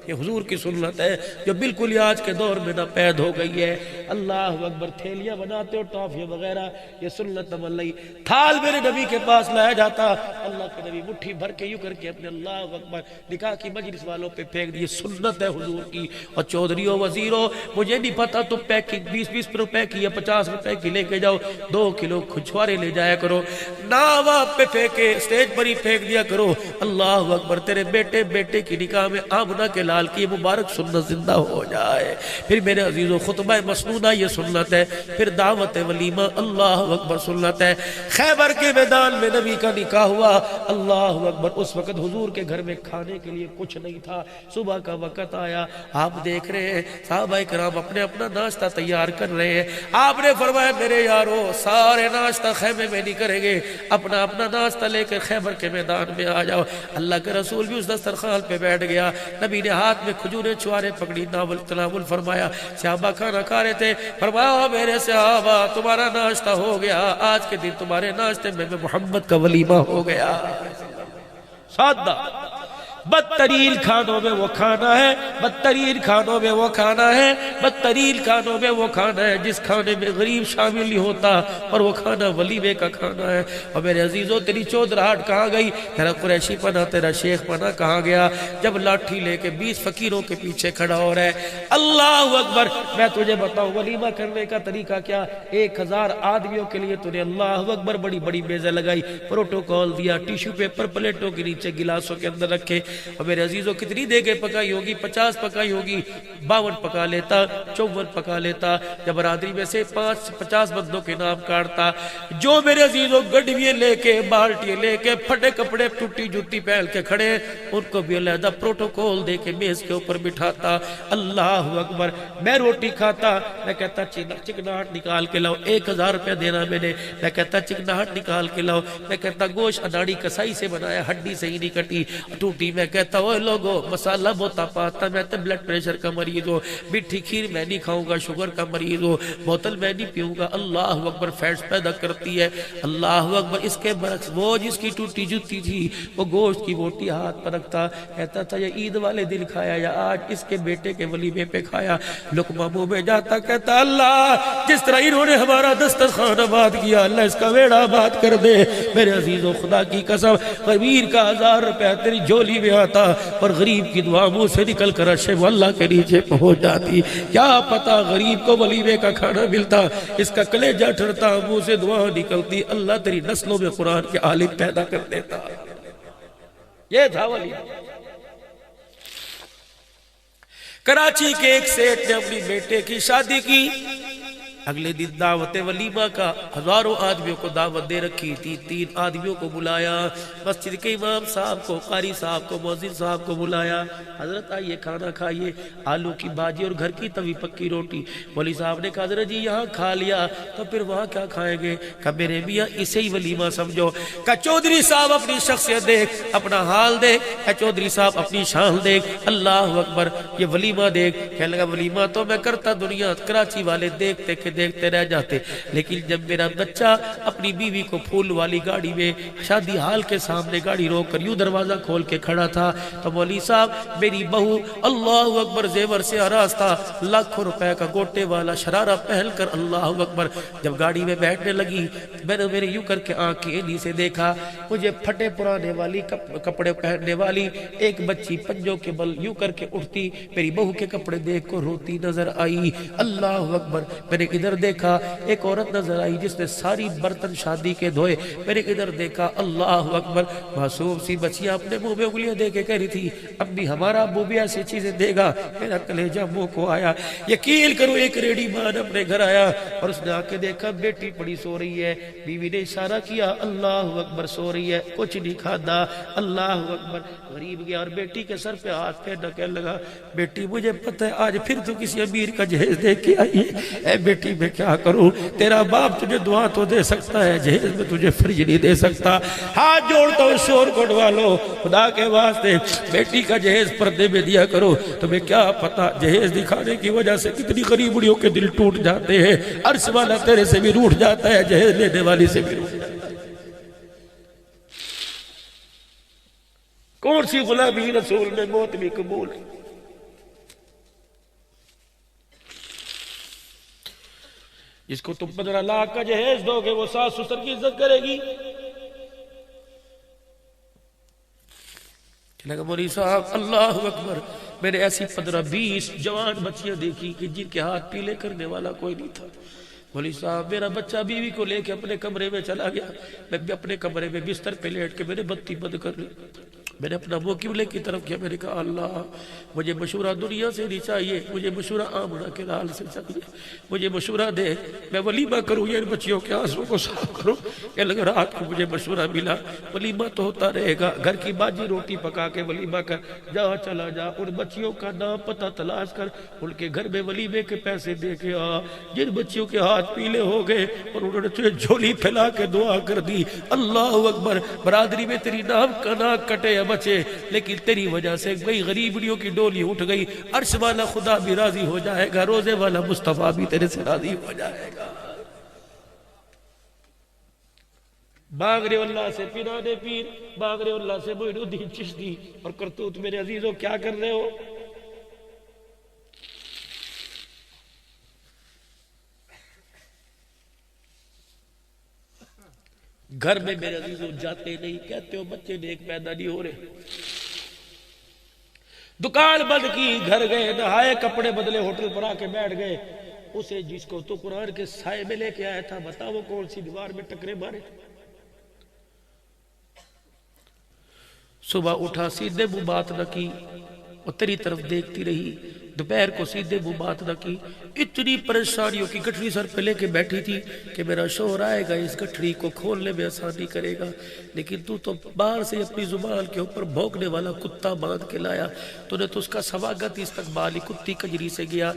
یہ حضور کی سنت ہے جو بالکل ہی آج کے دور میں ناپید ہو گئی ہے۔ اللہ اکبر، تھیلیاں بناتے ہو ٹافیاں وغیرہ، یہ سنت عمل نہیں۔ تھال میرے نبی کے پاس لایا جاتا، اللہ کے نبی مٹھی بھر کے یوں کر کے اپنے اللہ اکبر نکاح کی مجلس والوں پہ پھینک دی، سنت ہے حضور کی۔ اور چودھریوں وزیروں، مجھے نہیں پتا تو پیکنگ 20-20 روپے کی یا 50 روپے کی لے کے جاؤ، 2 کلو چھوارے لے جایا کرو، ناو آپ پہ پھینکے سٹیج پر ہی پھینک دیا کرو۔ اللہ اکبر، تیرے بیٹے کی نکاح میں آمنہ کے لال کی مبارک سنت زندہ ہو جائے۔ پھر میرے عزیزو خطبہ مسنونہ یہ سنت ہے، پھر دعوت ولیمہ اللہ اکبر سنت ہے۔ خیبر کے میدان میں نبی کا نکاح ہوا، اللہ اکبر، اس وقت حضور کے گھر میں کھانے کے لیے کچھ نہیں تھا، صبح کا وقت آیا، آپ دیکھ رہے ہیں صحابہ کرام اپنے اپنا ناشتہ تیار کر رہے ہیں۔ آپ نے فرمایا میرے یارو سارے ناشتہ خیمے میں نہیں کریں گے، اپنا اپنا ناشتہ لے کر خیبر کے میدان میں آ جاؤ۔ اللہ کے رسول بھی اس دسترخوان پہ بیٹھ گیا، نبی نے ہاتھ میں کھجوریں چھوارے پکڑی، ناول تناول فرمایا، صحابہ کھانا کھا رہے تھے، فرمایا میرے صحابہ تمہارا ناشتہ ہو گیا، آج کے دن تمہارے ناشتے میں محمد کا ولیمہ ہو گیا۔ سادہ، بدترین کھانوں میں وہ کھانا ہے، بدترین کھانوں میں وہ کھانا ہے، بدترین کھانوں میں وہ کھانا ہے جس کھانے میں غریب شامل نہیں ہوتا، اور وہ کھانا ولیمے کا کھانا ہے۔ اور میرے عزیزو تیری چودراہٹ کہاں گئی؟ تیرا قریشی پنا، تیرا شیخ پنا کہاں گیا؟ جب لاٹھی لے کے 20 فقیروں کے پیچھے کھڑا ہو رہا ہے۔ اللہ اکبر، میں تجھے بتاؤں ولیمہ کرنے کا طریقہ کیا؟ 1000 آدمیوں کے لیے تو نے اللہ اکبر بڑی بڑی میزیں لگائی، پروٹوکول دیا، ٹیشو پیپر پلیٹوں کے نیچے گلاسوں کے اندر رکھے، اور میرے عزیزوں کتنی دیگیں پکائی ہوگی؟ 50 پکائی ہوگی، 52 پکا لیتا، 54 پکا لیتا، جب برادری میں سے 50 بندوں کے نام کاٹتا، جو میرے عزیزوں گڈویے لے کے، بالٹی لے کے، پھٹے کپڑے ٹوٹی جوتی پہن کے کھڑے، ان کو بھی علیحدہ پروٹوکول دے کے میز کے اوپر بٹھاتا۔ اللہ اکبر، میں روٹی کھاتا، میں کہتا چکناہٹ نکال کے لاؤ، 1000 روپے دینا میں نے، میں کہتا چکناہٹ نکال کے لاؤ، میں کہتا گوشت اناڑی کسائی سے بنایا، ہڈی سے ہی نہیں کٹی ٹوٹی، میں کہتا وہ لوگو مسالہ بہتا پاتا، میں تو بلڈ پریشر کا مریض ہوں، میٹھی کھیر میں نہیں کھاؤں گا، شوگر کا مریض ہوں، بوتل میں نہیں پیوں گا۔ اللہ اکبر، فیٹس پیدا کرتی ہے۔ اللہ اکبر، اس کے برعکس وہ جس کی ٹوٹی جوتی تھی وہ گوشت کی بوٹی ہاتھ پر رکھتا، کہتا تھا یہ عید والے دن کھایا یا آج اس کے بیٹے کے ولیمے پہ کھایا، لقمہ منہ میں جاتا، کہتا اللہ جس طرح انہوں نے ہمارا دسترخوان آباد کیا، اللہ اس کا ویڑا آباد کر دے۔ میرے عزیزو خدا کی قسم، غریب کا 1000 روپے تیری جھولی میں آتا اور غریب کی دعا منہ سے نکل کر عرش اللہ کے نیچے پہنچ جاتی۔ کیا پتا غریب کو ولیمے کا کھانا ملتا، اس کا کلیجہ ٹھرتا، منہ سے دعا نکلتی، اللہ تیری نسلوں میں قرآن کے عالم پیدا کر دیتا۔ یہ تھا ولیمہ۔ کراچی کے ایک سیٹ نے اپنی بیٹے کی شادی کی، اگلے دن دعوت ولیمہ کا، ہزاروں آدمیوں کو دعوت دے رکھی تھی، 3 آدمیوں کو بلایا، مسجد کے امام صاحب کو، قاری صاحب کو، مؤذن صاحب کو بلایا، حضرت آئیے کھانا کھائیے، آلو کی بھاجی اور گھر کی توی پکی روٹی۔ مولوی صاحب نے کہا حضرت جی یہاں کھا لیا تو پھر وہاں کیا کھائیں گے؟ کہا میرے میاں اسے ہی ولیمہ سمجھو۔ کہا چودھری صاحب اپنی شخصیت دیکھ، اپنا حال دیکھ، کہا چودھری صاحب اپنی شان دیکھ، اللہ اکبر، یہ ولیمہ دیکھ۔ کہنے لگا ولیمہ تو میں کرتا دنیا، کراچی والے دیکھتے کہ دیکھتے رہ جاتے. لیکن جب میرا بچہ اپنی بیوی کو پھول والی گاڑی میں شادی حال کے سامنے گاڑی روک کر یوں دروازہ کھول کے کھڑا تھا تو مولوی صاحب میری بہو اللہ اکبر زیور سے آراز تھا, لاکھوں روپے کا گوٹے والا شرارہ پہن کر اللہ اکبر جب گاڑی میں بیٹھنے لگی, میں نے میرے یوں کر کے آنکھیں نیچے دیکھا, مجھے پھٹے پرانے والی کپڑے پہننے والی ایک بچی پنجوں کے بل یوں کر کے اٹھتی میری بہو کے کپڑے دیکھ کو روتی نظر آئی. اللہ اکبر. میں نے ادھر دیکھا ایک عورت نظر آئی جس نے ساری برتن شادی کے دھوئے. میں نے ادھر دیکھا اللہ اکبر معصوم سی بچیاں اپنے منہ میں انگلیاں دے کے کہہ رہی تھی اب بھی ہمارا ابو بھی ایسی چیزیں دے گا. میرا کلیجہ منہ کو آیا. یقین کرو ایک ریڈی مان اپنے گھر آیا اور اس نے آ کے دیکھا بیٹی پڑی سو رہی ہے. بیوی نے اشارہ کیا اللہ اکبر سو رہی ہے, کچھ نہیں کھادا. اللہ اکبر. غریب گیا اور بیٹی کے سر پہ ہاتھ پھیرنا کہنے لگا بیٹی مجھے پتہ ہے آج پھر تو کسی امیر کا جہیز دے کے آئی ہے. اے بیٹی میں کیا کروں, تیرا باپ تجھے دعا تو دے سکتا ہے, جہیز میں تجھے فریج نہیں دے سکتا. ہاتھ جوڑتا ہوں شور کو ڈوا لو خدا کے واسطے بیٹی کا جہیز پردے میں دیا کرو. تمہیں کیا پتا جہیز دکھانے کی وجہ سے کتنی غریبڑیوں کے دل ٹوٹ جاتے ہیں. عرش والا تیرے سے بھی روٹھ جاتا ہے, جہیز لینے والی سے بھی روٹھ جاتا ہے. کون سی غلامی رسول میں موت بھی قبول ہے. جس کو تم 15 لاکھ کا جہیز دو گے وہ ساس سسر کی عزت کرے گی. لگا مولوی صاحب اللہ اکبر. میں نے ایسی 15-20 جوان بچیاں دیکھی کہ جن کے ہاتھ پیلے کرنے والا کوئی نہیں تھا. مولوی صاحب میرا بچہ بیوی کو لے کے اپنے کمرے میں چلا گیا. میں اپنے کمرے میں بستر پہ لیٹ کے میں نے بتی بند کر لی. میں نے اپنا منہ قبلے کی طرف کیا. میں نے کہا اللہ مجھے مشورہ دنیا سے نہیں چاہیے, مجھے مشورہ آمنہ کے لال سے چاہیے. مجھے مشورہ دے میں ولیمہ کروں یا ان بچیوں کے آنسوں کو صاف کروں. کہ لگا رات کو مجھے مشورہ ملا ولیمہ تو ہوتا رہے گا, گھر کی باجی روٹی پکا کے ولیمہ کر, جا چلا جا ان بچیوں کا نام پتہ تلاش کر, ان کے گھر میں ولیمے کے پیسے دے کے آ. جن بچیوں کے ہاتھ پیلے ہو گئے اور انہوں نے تجھے جھولی پھیلا کے دعا کر دی. اللہ اکبر. برادری میں تیری نام کا ناک کٹے بچے, لیکن تیری وجہ سے بھئی غریبڑیوں کی ڈولی اٹھ گئی. عرش والا خدا بھی راضی ہو جائے گا, روزے والا مصطفیٰ بھی تیرے سے راضی ہو جائے گا. مانگ رہے اللہ سے پیرانے پیر, مانگ رہے اللہ سے معین الدین چشتی, اور کرتوت میرے عزیزوں کیا کر رہے ہو. گھر میں میرے عزیزوں جاتے نہیں, کہتے ہو بچے نیک پیدا نہیں ہو رہے. دکان بند کی, گھر گئے, نہائے, کپڑے بدلے, ہوٹل پر آ کے بیٹھ گئے. اسے جس کو تو قرآن کے سائے میں لے کے آیا تھا بتا وہ کون سی دیوار میں ٹکرے مارے. صبح اٹھا سیدھے منہ بات نہ کی, وہ تیری طرف دیکھتی رہی. دوپہر کو سیدھے منہ بات نہ کی. اتنی پریشانیوں کی گٹھڑی سر پہ لے کے بیٹھی تھی کہ میرا شوہر آئے گا اس گٹھڑی کو کھولنے میں آسانی کرے گا, لیکن تو باہر سے اپنی زبان کے اوپر بھونکنے والا کتا باندھ کے لایا. تو نے تو اس کا سواگت استقبالی کتی کجری سے گیا.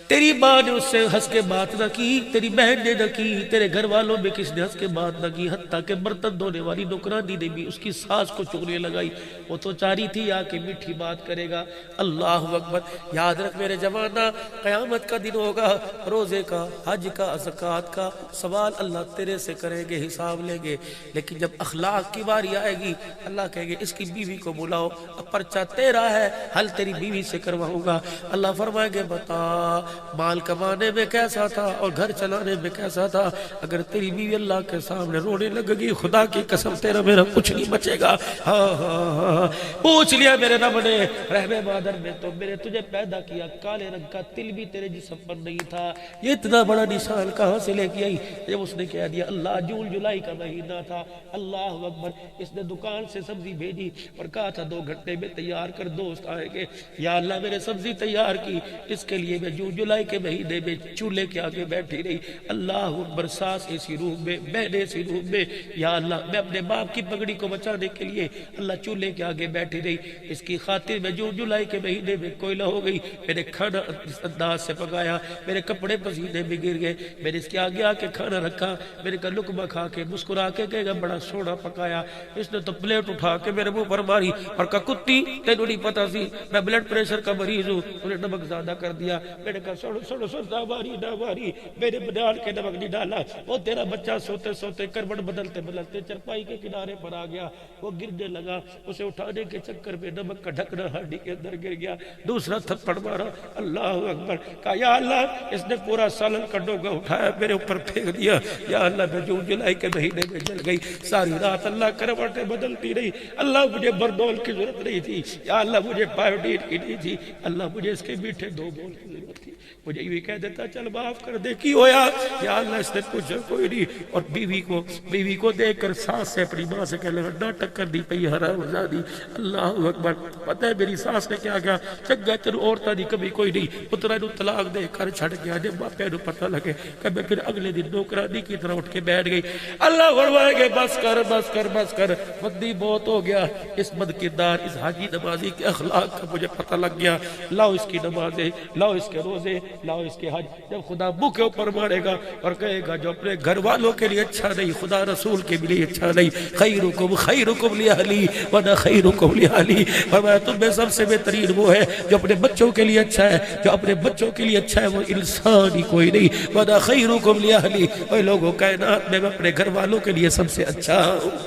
تیری ماں نے اس سے ہنس کے بات نہ کی, تیری بہن نے نہ کی, تیرے گھر والوں میں کس نے ہنس کے بات نہ کی, حتیٰ کہ برتن دھونے والی نوکرانی نے بھی اس کی ساس کو چغلیاں لگائی. وہ تو چاری تھی آ کے میٹھی بات کرے گا. اللہ اکبر. یاد رکھ میرے جوانہ, قیامت کا دن ہوگا, روزے کا, حج کا, زکوٰۃ کا سوال اللہ تیرے سے کریں گے, حساب لیں گے. لیکن جب اخلاق کی باری آئے گی اللہ کہے گے اس کی بیوی کو بلاؤ, اب پرچہ تیرا ہے, حل تیری بیوی سے کرواؤں گا. اللہ فرمائیں گے بتا مال کمانے میں کیسا تھا اور گھر چلانے میں کیسا تھا. اگر تیری بیوی اللہ کے سامنے رونے لگے گی خدا کی قسم تیرا میرا کچھ نہیں بچے گا. ہاں ہاں ہاں پوچھ لیا میرے رب نے رحم مادر میں تو میرے تجھے پیدا کیا, کالے رنگ کا تل بھی تیرے جسم پر نہیں تھا. یہ اتنا بڑا نشان کہاں سے لے کے آئی. جب اس نے کہہ دیا اللہ جون جولائی کا مہینہ تھا, اللہ اکبر, اس نے دکان سے سبزی بھیجی اور کہا تھا 2 گھنٹے میں تیار کر, دوست آئیں گے. یا اللہ میرے سبزی تیار کی, اس کے لیے میں جون جولائی کے مہینے میں چولہے کے آگے بیٹھی رہی. اللہ اکبر. ساس اسی روم میں, بہن اسی روم میں. یا اللہ میں اپنے باپ کی پگڑی کو بچانے کے لیے اللہ چولہے کے آگے بیٹھی رہی. اس کی خاطر میں جون جولائی کے مہینے میں کوئلہ ہو گئی. میں نے کھانا اس انداز سے پکایا, میرے کپڑے پسینے میں گر گئے. میں نے اس کے آگے آ کے کھانا رکھا, میں نے کہا لقمہ کھا کے مسکرا کے کہے گا بڑا سونا پکایا. اس نے تو پلیٹ اٹھا کے میرے منہ پر ماری اور کہا کتی تینوں نہیں پتا سی میں بلڈ پریشر کا مریض ہوں, انہیں نمک زیادہ کر دیا. میں نے کہا نہ ماری میرے بنیاد کے نمک نہیں ڈالا. وہ تیرا بچہ سوتے سوتے کروٹ بدلتے بدلتے چرپائی کے کنارے پر آ گیا, وہ گرنے لگا, اسے اٹھانے کے چکر میں نمک کا ڈھکنا ہڈی کے اندر گر گیا. دوسرا تھپڑ مارا, اللہ اکبر, کہا یا اللہ اس نے پورا سالن کا ڈوگا اٹھایا میرے اوپر پھینک دیا. یا اللہ میں جون جولائی کے مہینے میں جل گئی. ساری رات اللہ کروٹیں بدلتی رہی. اللہ مجھے بردول کی ضرورت نہیں تھی, یا اللہ مجھے پائیوڈین کی نہیں تھی, اللہ مجھے اس کے میٹھے 2 بول کی ضرورت تھی. مجھے یہ کہہ دیتا چل معاف کر دے, کی ہویا, یا اللہ اس نے کچھ کوئی نہیں. اور بیوی کو دیکھ کر ساس سے اپنی ماں سے کہنے لگا ناٹک کر دی پئی حرام زادی. اللہ اکبر. پتہ ہے میری ساس نے کیا کیا, چنگا چلو عورتاں دی کبھی کوئی نہیں, پترا نو طلاق دے کر چھڑ گیا. جب باپے نو پتہ لگے کہ پھر اگلے دن نوکرانی کی طرح اٹھ کے بیٹھ گئی. اللہ بڑھوائے گے بس کر بس کر بس کر, بدی بہت ہو گیا. اس بد کردار اس حاجی نمازی کے اخلاق کا مجھے پتہ لگ گیا. لاؤ اس کی نمازیں, لاؤ اس کے روزے, لاؤ اس کے حج. جب خدا منہ کے اوپر مارے گا اور کہے گا جو اپنے گھر والوں کے لیے اچھا نہیں خدا رسول کے لیے اچھا نہیں, خیرکم لأہلی وانا خیرکم لأہلی, فرمایا تم میں سب سے بہترین وہ ہے جو اپنے بچوں کے لیے اچھا ہے, جو اپنے بچوں کے لیے اچھا ہے وہ انسان ہی کوئی نہیں. وانا خیرکم لأہلی, اے لوگوں کائنات میں اپنے گھر والوں کے لیے سب سے اچھا ہوں.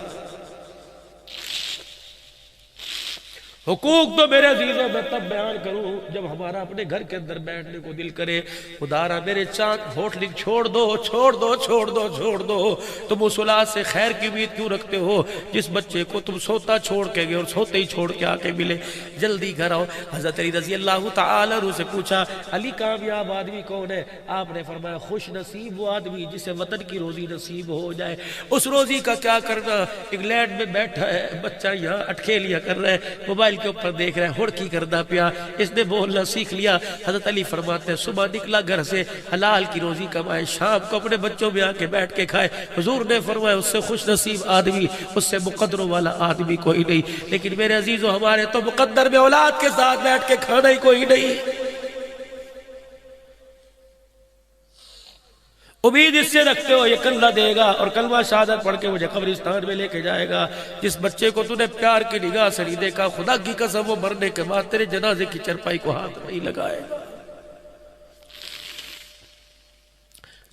حقوق تو میرے عزیزوں میں تب بیان کروں جب ہمارا اپنے گھر کے اندر بیٹھنے کو دل کرے. خدارا میرے چاند ہوٹلنگ چھوڑ دو چھوڑ دو چھوڑ دو چھوڑ دو. تم اس اولاد سے خیر کی امید کیوں رکھتے ہو جس بچے کو تم سوتا چھوڑ کے گئے اور سوتے ہی چھوڑ کے آ کے ملے. جلدی گھر آؤ. حضرت علی رضی اللہ تعالی عنہ سے پوچھا علی کامیاب آدمی کون ہے؟ آپ نے فرمایا خوش نصیب وہ آدمی جسے وطن کی روزی نصیب ہو جائے. اس روزی کا کیا کرنا, انگلینڈ میں بیٹھا ہے بچہ یہاں اٹکھیلیاں کر رہا ہے, موبائل کے اوپر دیکھ رہا ہے, ہڑکی کردا پیا, اس نے بولنا سیکھ لیا. حضرت علی فرماتے ہیں صبح نکلا گھر سے حلال کی روزی کمائے, شام کو اپنے بچوں میں آ کے بیٹھ کے کھائے. حضور نے فرمایا اس سے خوش نصیب آدمی, اس سے مقدروں والا آدمی کوئی نہیں. لیکن میرے عزیزو ہمارے تو مقدر میں اولاد کے ساتھ بیٹھ کے کھانا ہی کوئی نہیں. امید اس سے رکھتے ہو یہ کلمہ دے گا اور کلمہ شہادت پڑھ کے مجھے قبرستان میں لے کے جائے گا. جس بچے کو تو نے پیار کی نگاہ سے نہیں دیکھا, خدا کی قسم وہ مرنے کے بعد تیرے جنازے کی چرپائی کو ہاتھ نہیں لگائے گا.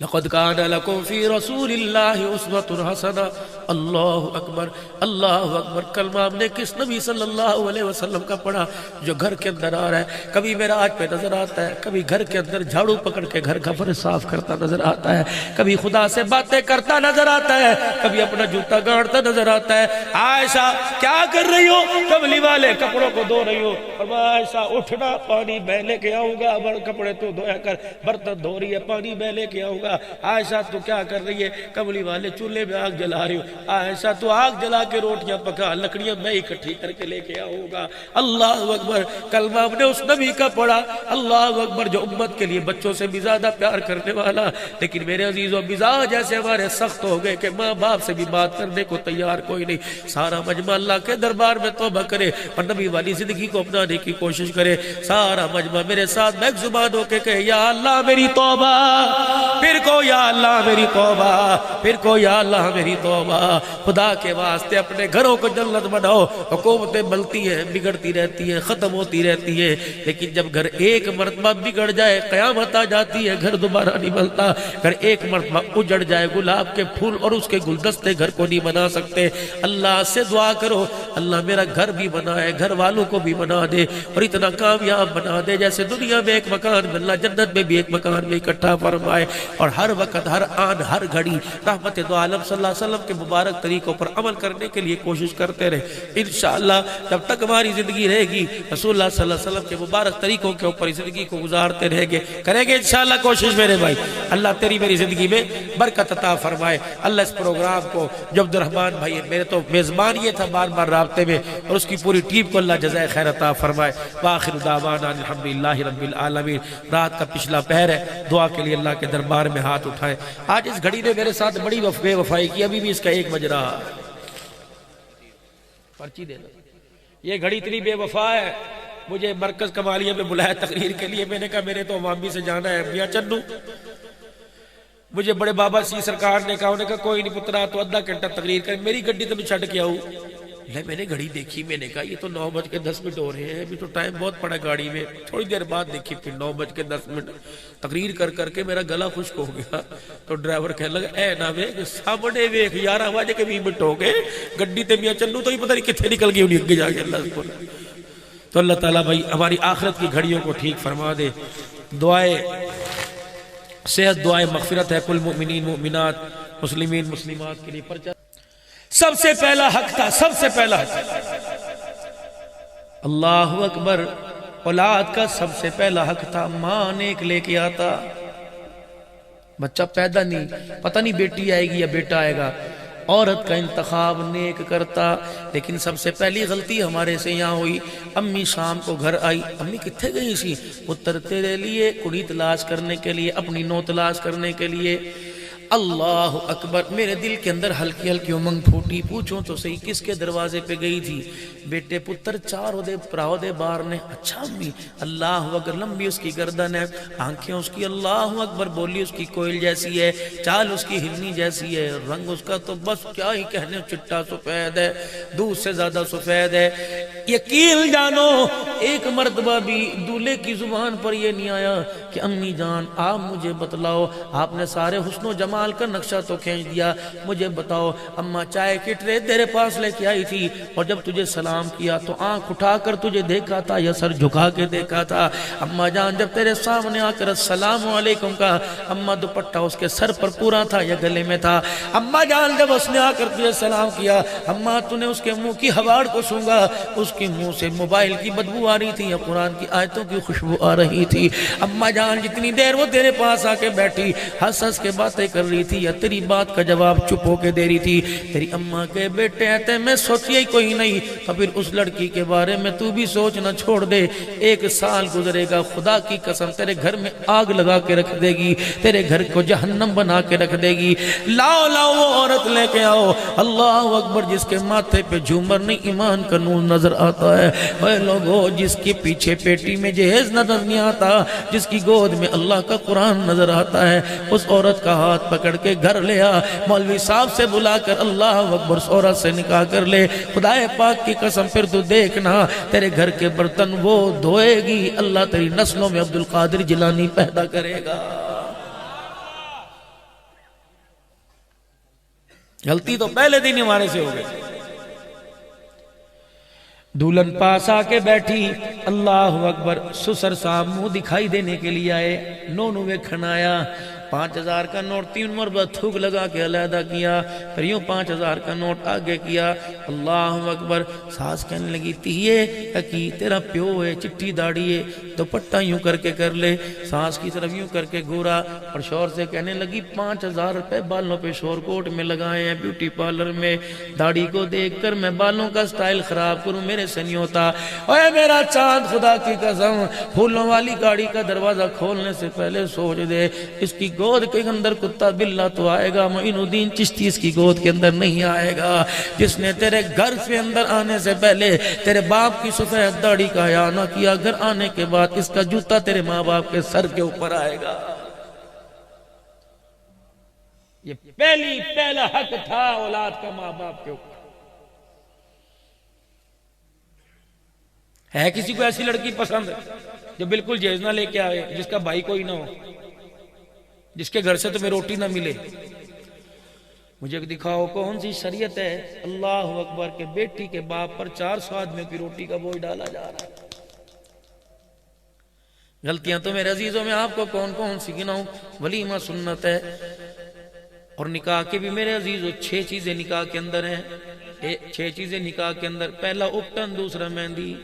لقد كان لكم في رسول الله اسوة حسنة. اللہ اکبر اللہ اکبر. کلمہ ہم نے کس نبی صلی اللہ علیہ وسلم کا پڑھا جو گھر کے اندر آ رہا ہے, کبھی معراج پہ نظر آتا ہے, کبھی گھر کے اندر جھاڑو پکڑ کے گھر کا فرش صاف کرتا نظر آتا ہے, کبھی خدا سے باتیں کرتا نظر آتا ہے, کبھی اپنا جوتا گاڑتا نظر آتا ہے. عائشہ کیا کر رہی ہو؟ کملی والے کپڑوں کو دھو رہی ہو. اور عائشہ اٹھنا پانی میں لے کے آؤں گا, کپڑے تو دھویا کر, برتن دھو رہی ہے پانی میں لے کے آؤں گا. عائشہ تو کیا کر رہی ہے؟ کملی والے چولہے میں آگ جلا رہی ہو. عائشہ تو آگ جلا کے روٹیاں پکا, لکڑیاں میں اکٹھی کر کے لے کے آؤں گا. اللہ اکبر. کلمہ ہم نے اس نبی کا پڑھا, اللہ اکبر, جو امت کے لیے بچوں سے بھی زیادہ پیار کرنے والا. لیکن میرے عزیزو مزاج ایسے ہمارے سخت ہو گئے کہ ماں باپ سے بھی بات کرنے کو تیار کوئی نہیں. سارا مجمع اللہ کے دربار میں توبہ کرے اور نبی والی زندگی کو اپنانے کی کوشش کرے. سارا مجمع میرے ساتھ بیک زبان ہو کے کہے یا اللہ میری توبہ, پھر کو یا اللہ میری توبہ, پھر کو یا اللہ میری توبہ. خدا کے واسطے اپنے گھروں کو جنت بناؤ. حکومتیں ملتی ہیں, بگڑتی رہتی ہیں, ختم ہوتی رہتی ہیں, لیکن جب گھر ایک مرتبہ بگڑ جائے قیامت آ جاتی ہے, گھر دوبارہ نہیں ملتا. گھر ایک مرتبہ اجڑ جائے, گلاب کے پھول اور اس کے گلدستے گھر کو نہیں بنا سکتے. اللہ سے دعا کرو اللہ میرا گھر بھی بنائے, گھر والوں کو بھی بنا دے اور اتنا کامیاب بنا دے جیسے دنیا میں ایک مکان میں, اللہ جنت میں بھی ایک مکان میں اکٹھا فرمائے. اور ہر وقت ہر آن ہر گھڑی رحمت دو عالم صلی اللہ علیہ وسلم کے مبارک طریقوں پر عمل کرنے کے لیے کوشش کرتے رہے. انشاءاللہ جب تک ہماری زندگی رہے گی رسول اللہ صلی اللہ علیہ وسلم کے مبارک طریقوں کے اوپر زندگی کو گزارتے رہیں گے, کریں گے انشاءاللہ کوشش میرے بھائی. اللہ تیری میری زندگی میں برکت عطا فرمائے. اللہ اس پروگرام کو جو عبد الرحمن بھائی میرے تو میزبان یہ تھا بار بار رابطے میں, اور اس کی پوری ٹیم کو اللہ جزائے خیر عطا فرمائے. وآخر دعوانا الحمدللہ رب العالمین. رات کا پچھلا پہر ہے, دعا کے لیے اللہ کے دربار میں ہاتھ اٹھائیں. آج اس گھڑی نے میرے ساتھ بڑی بے وفائی کی, ابھی بھی اس کا 1 بج رہا. پرچی دے دو. یہ گھڑی اتنی بے وفا ہے, مجھے مرکز کمالیہ میں بلایا تقریر کے لیے. میں نے کہا میرے تو عوامی سے جانا ہے, میاں چنو مجھے بڑے بابا سی سرکار نے کہا, انہوں نے کہا کوئی نہیں پترا تو 1/2 گھنٹہ تقریر کر, میری گڈی تو میں چھڑ کے آؤں. میں نے گھڑی دیکھی, میں نے کہا یہ تو 9:10 ہو رہے ہیں, ابھی تو ٹائم بہت پڑا گاڑی میں. تھوڑی دیر بعد دیکھی پھر 9:10. تقریر کر کے میرا گلا خشک ہو گیا. تو ڈرائیور کہنے لگا اے نا ویک سامنے ویک 11:20 ہو گئے, گڈی تے میاں چلو تو ہی پتہ نہیں کتنے نکل گئی انہیں اگے جا کے. اللہ کو تو اللہ تعالیٰ بھائی ہماری آخرت کی گھڑیوں کو ٹھیک فرما دے. دعائے صحت, دعائے مغفرت ہے کل مومنین مومنات مسلمین مسلمات کے لیے. پرچہ سب سے پہلا حق تھا, سب سے پہلا حق. اللہ اکبر. اولاد کا سب سے پہلا حق تھا. ماں نیک لے کے آتا, بچہ پیدا نہیں, پتہ نہیں بیٹی آئے گی یا بیٹا آئے گا, عورت کا انتخاب نیک کرتا. لیکن سب سے پہلی غلطی ہمارے سے یہاں ہوئی. امی شام کو گھر آئی, امی کتھے گئی سی؟ پتر تیرے لیے کڑی تلاش کرنے کے لیے, اپنی نو تلاش کرنے کے لیے. اللہ اکبر. میرے دل کے اندر ہلکی ہلکی امنگ پھوٹی, پوچھوں تو صحیح کس کے دروازے پہ گئی تھی؟ بیٹے پتر 4 پراؤ دے بار نے. اچھا امی. اللہ اکبر. لمبی اس کی گردن ہے, آنکھیں اس کی اللہ اکبر, بولی اس کی کوئل جیسی ہے, چال اس کی ہرنی جیسی ہے, رنگ اس کا تو بس کیا ہی کہنے, چٹا سفید ہے, دودھ سے زیادہ سفید ہے. یقین جانو ایک مرتبہ بھی دولہے کی زبان پر یہ نہیں آیا کہ امی جان آپ مجھے بتلاؤ, آپ نے سارے حسن و جمال کا نقشہ تو کھینچ دیا, مجھے بتاؤ اماں چائے کی ٹرے تیرے پاس لے کے آئی تھی, اور جب تجھے سلام کیا تو آنکھ اٹھا کر تجھے دیکھا تھا یا سر جھکا کے دیکھا تھا؟ اماں جان جب تیرے سامنے آ کر السلام علیکم کا, اماں دوپٹہ اس کے سر پر پورا تھا یا گلے میں تھا؟ اماں جان جب اس نے آ کر تجھے سلام کیا, اماں تو نے اس کے منہ کی ہواڑ کو سونگا, اس کے منہ سے موبائل کی بدبو آ رہی تھی یا قرآن کی آیتوں کی خوشبو آ رہی تھی؟ اماں جان جتنی دیر وہ تیرے پاس آ کے بیٹھی ہنس ہنس کے باتیں کر رہی تھی یا تیری بات کا جواب چپ ہو کے دے رہی تھی؟ تیری اماں کے بیٹے آتے میں سوچیا ہی کوئی نہیں, تو پھر اس لڑکی کے بارے میں تو بھی سوچنا چھوڑ دے. 1 سال گزرے گا, خدا کی قسم تیرے گھر میں آگ لگا کے رکھ دے گی, تیرے گھر کو جہنم بنا کے رکھ دے گی. لاؤ لاؤ وہ عورت لے کے آؤ. اللہ اکبر. جس کے ماتھے پہ جھومر نہیں ایمان کا نور نظر آتا ہے, اے لوگو جس کے پیچھے پیٹی میں جہیز نظر نہیں آتا, جس کی گود میں اللہ کا قرآن نظر آتا ہے, اس عورت کا ہاتھ پکڑ کے گھر لے آ, مولوی صاحب سے بلا کر اللہ اکبر اس عورت سے نکاح کر لے. خدا پاک کی قسم پھر تو دیکھنا تیرے گھر کے برتن وہ دھوئے گی, اللہ تیری نسلوں میں عبد القادر جیلانی پیدا کرے گا. غلطی تو پہلے دن ہمارے سے ہو گئی. دولن پاس آ کے بیٹھی, اللہ اکبر. سسر صاحب منہ دکھائی دینے کے لیے آئے, نونو ویکھن آیا. 5000 کا نوٹ 3 مرتبہ تھوک لگا کے علیحدہ کیا, پھر یوں 5000 کا نوٹ آگے کیا. اللہ اکبر. ساس کہنے لگی تیئے کی تیرا پیو ہے, چٹی داڑھی ہے, دوپٹہ یوں کر کے کر لے. ساس کی طرف یوں کر کے گورا اور شوہر سے کہنے لگی 5000 روپے بالوں پہ شور کوٹ میں لگائے ہیں بیوٹی پارلر میں, داڑھی کو دیکھ کر میں بالوں کا سٹائل خراب کروں میرے سے نہیں ہوتا. اے میرا چاند خدا کی قسم, پھولوں والی گاڑی کا دروازہ کھولنے سے پہلے سوچ دے اس کی گود کے اندر کتا بلہ تو آئے گا, معین الدین چشتی اس کی گود کے اندر نہیں آئے گا, جس نے تیرے گھر سے اندر آنے سے پہلے تیرے باپ کی سفید داڑھی کا حیا نہ کیا, گھر آنے کے بعد اس کا جوتا تیرے ماں باپ کے سر کے اوپر آئے گا. یہ پہلا حق تھا اولاد کا ماں باپ کے اوپر. ہے کسی کو ایسی لڑکی پسند جو بالکل جہیز نہ لے کے آئے, جس کا بھائی کوئی نہ ہو, جس کے گھر سے تمہیں روٹی نہ ملے؟ مجھے دکھاؤ کون سی شریعت ہے اللہ اکبر کے بیٹی کے باپ پر 400 آدمیوں کی روٹی کا بوجھ ڈالا جا رہا ہے. غلطیاں تو میرے عزیزوں میں آپ کو کون کون سی گناؤں؟ ولیمہ سنت ہے, اور نکاح کے بھی میرے عزیزوں 6 چیزیں نکاح کے اندر ہیں. 6 چیزیں نکاح کے اندر. پہلا اپٹن, دوسرا مہندی,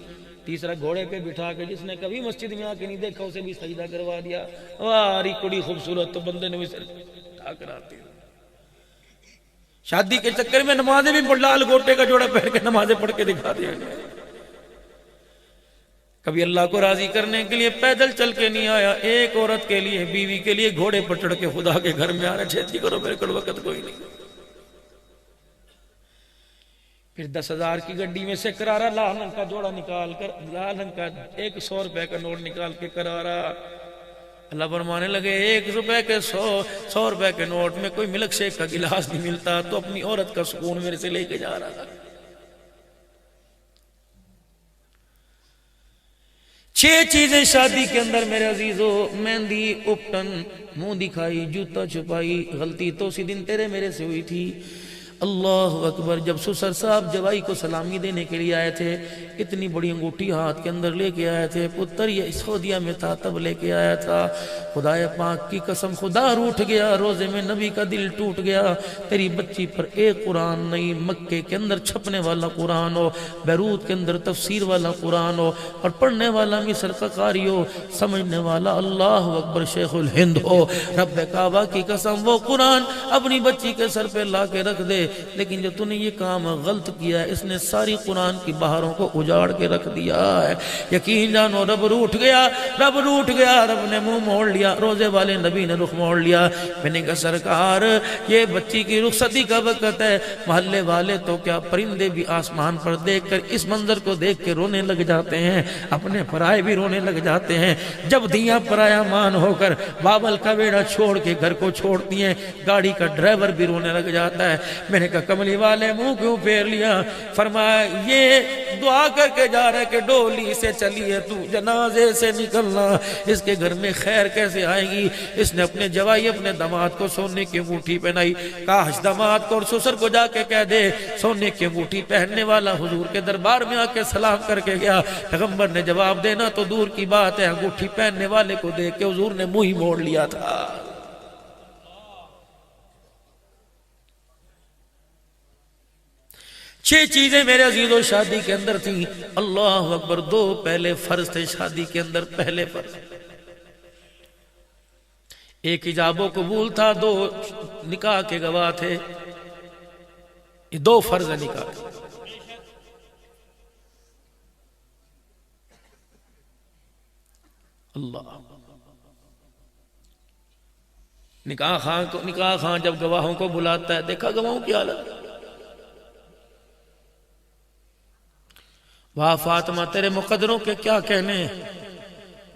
تیسرا گھوڑے پہ بٹھا کے, جس نے کبھی مسجد میں آ کے نہیں دیکھا اسے بھی سجدہ کروا دیا. واری کڑی خوبصورت تو بندے نے بھی سر اٹھا کر آتی. شادی کے چکر میں نمازیں بھی لال گوٹے کا جوڑا پہن کے نمازیں پڑھ کے دکھا دیا. کبھی اللہ کو راضی کرنے کے لیے پیدل چل کے نہیں آیا, ایک عورت کے لیے, بیوی کے لیے گھوڑے پر چڑھ کے خدا کے گھر میں آ رہے, چھیتی کرو میرے کو وقت کوئی نہیں. پھر 10,000 کی گڈی میں سے کرارا لال رنگ کا جوڑا نکال کر, لال رنگ کا 100 روپے کا نوٹ نکال کے کرارا. اللہ فرمانے لگے 1 روپے کے 100 روپے کے نوٹ میں کوئی ملک شیک کا گلاس نہیں ملتا, تو اپنی عورت کا سکون میرے سے لے کے جا رہا تھا. 6 چیزیں شادی کے اندر میرے عزیزو، مہندی، اپٹن، منہ دکھائی، جوتا چھپائی، غلطی تو اسی دن تیرے میرے سے ہوئی تھی۔ اللہ اکبر۔ جب سسر صاحب جوائی کو سلامی دینے کے لیے آئے تھے، اتنی بڑی انگوٹھی ہاتھ کے اندر لے کے آئے تھے، پتر یہ سعودیہ میں تھا تب لے کے آیا تھا۔ خدائے پاک کی قسم خدا روٹھ گیا، روزے میں نبی کا دل ٹوٹ گیا۔ تیری بچی پر ایک قرآن نہیں، مکے کے اندر چھپنے والا قرآن ہو، بیروت کے اندر تفسیر والا قرآن ہو، اور پڑھنے والا مصر کا قاری ہو، سمجھنے والا اللہ اکبر شیخ الہند ہو۔ رب کعبہ کی قسم وہ قرآن اپنی بچی کے سر پہ لا کے رکھ دے، لیکن جو تو نے یہ کام غلط کیا ہے، اس نے ساری قرآن کی بہاروں کو اجاڑ کے رکھ دیا ہے۔ یقین جانو رب روٹھ گیا، رب روٹھ گیا، رب نے منہ موڑ لیا، روزے والے نبی نے رخ موڑ لیا۔ میں نے کہا سرکار یہ بچی کی رخصتی کا وقت ہے، محلے والے تو کیا پرندے بھی آسمان پر دیکھ کر اس منظر کو دیکھ کے رونے لگ جاتے ہیں، اپنے پرائے بھی رونے لگ جاتے ہیں۔ جب دیاں پرایا مان ہو کر بابل کا بیڑا چھوڑ کے گھر کو چھوڑتی ہیں، گاڑی کا ڈرائیور بھی رونے لگ جاتا ہے۔ میں نے کہا کملی والے منہ کیوں پھیر لیا؟ فرمایا یہ دعا کر کے جا رہا ہے کہ ڈولی سے چلی ہے تو جنازے سے نکلنا، اس کے گھر میں خیر کیسے آئے گی؟ اس نے اپنے جوائی اپنے داماد کو سونے کی انگوٹھی پہنائی۔ کاش داماد کو اور سسر کو جا کے کہہ دے سونے کی انگوٹھی پہننے والا حضور کے دربار میں آ کے سلام کر کے گیا۔ پیغمبر نے جواب دینا تو دور کی بات ہے، انگوٹھی پہننے والے کو دیکھ کے حضور نے منہ ہی موڑ لیا تھا۔ 6 چیزیں میرے عزیزو شادی کے اندر تھیں۔ اللہ اکبر۔ 2 پہلے فرض تھے شادی کے اندر، پہلے فرض، ایک ایجاب و قبول تھا، 2 نکاح کے گواہ تھے، یہ 2 فرض نکاح تھے۔ اللہ نکاح خان جب گواہوں کو بلاتا ہے، دیکھا گواہوں کی حالت، واہ فاطمہ تیرے مقدروں کے کیا کہنے،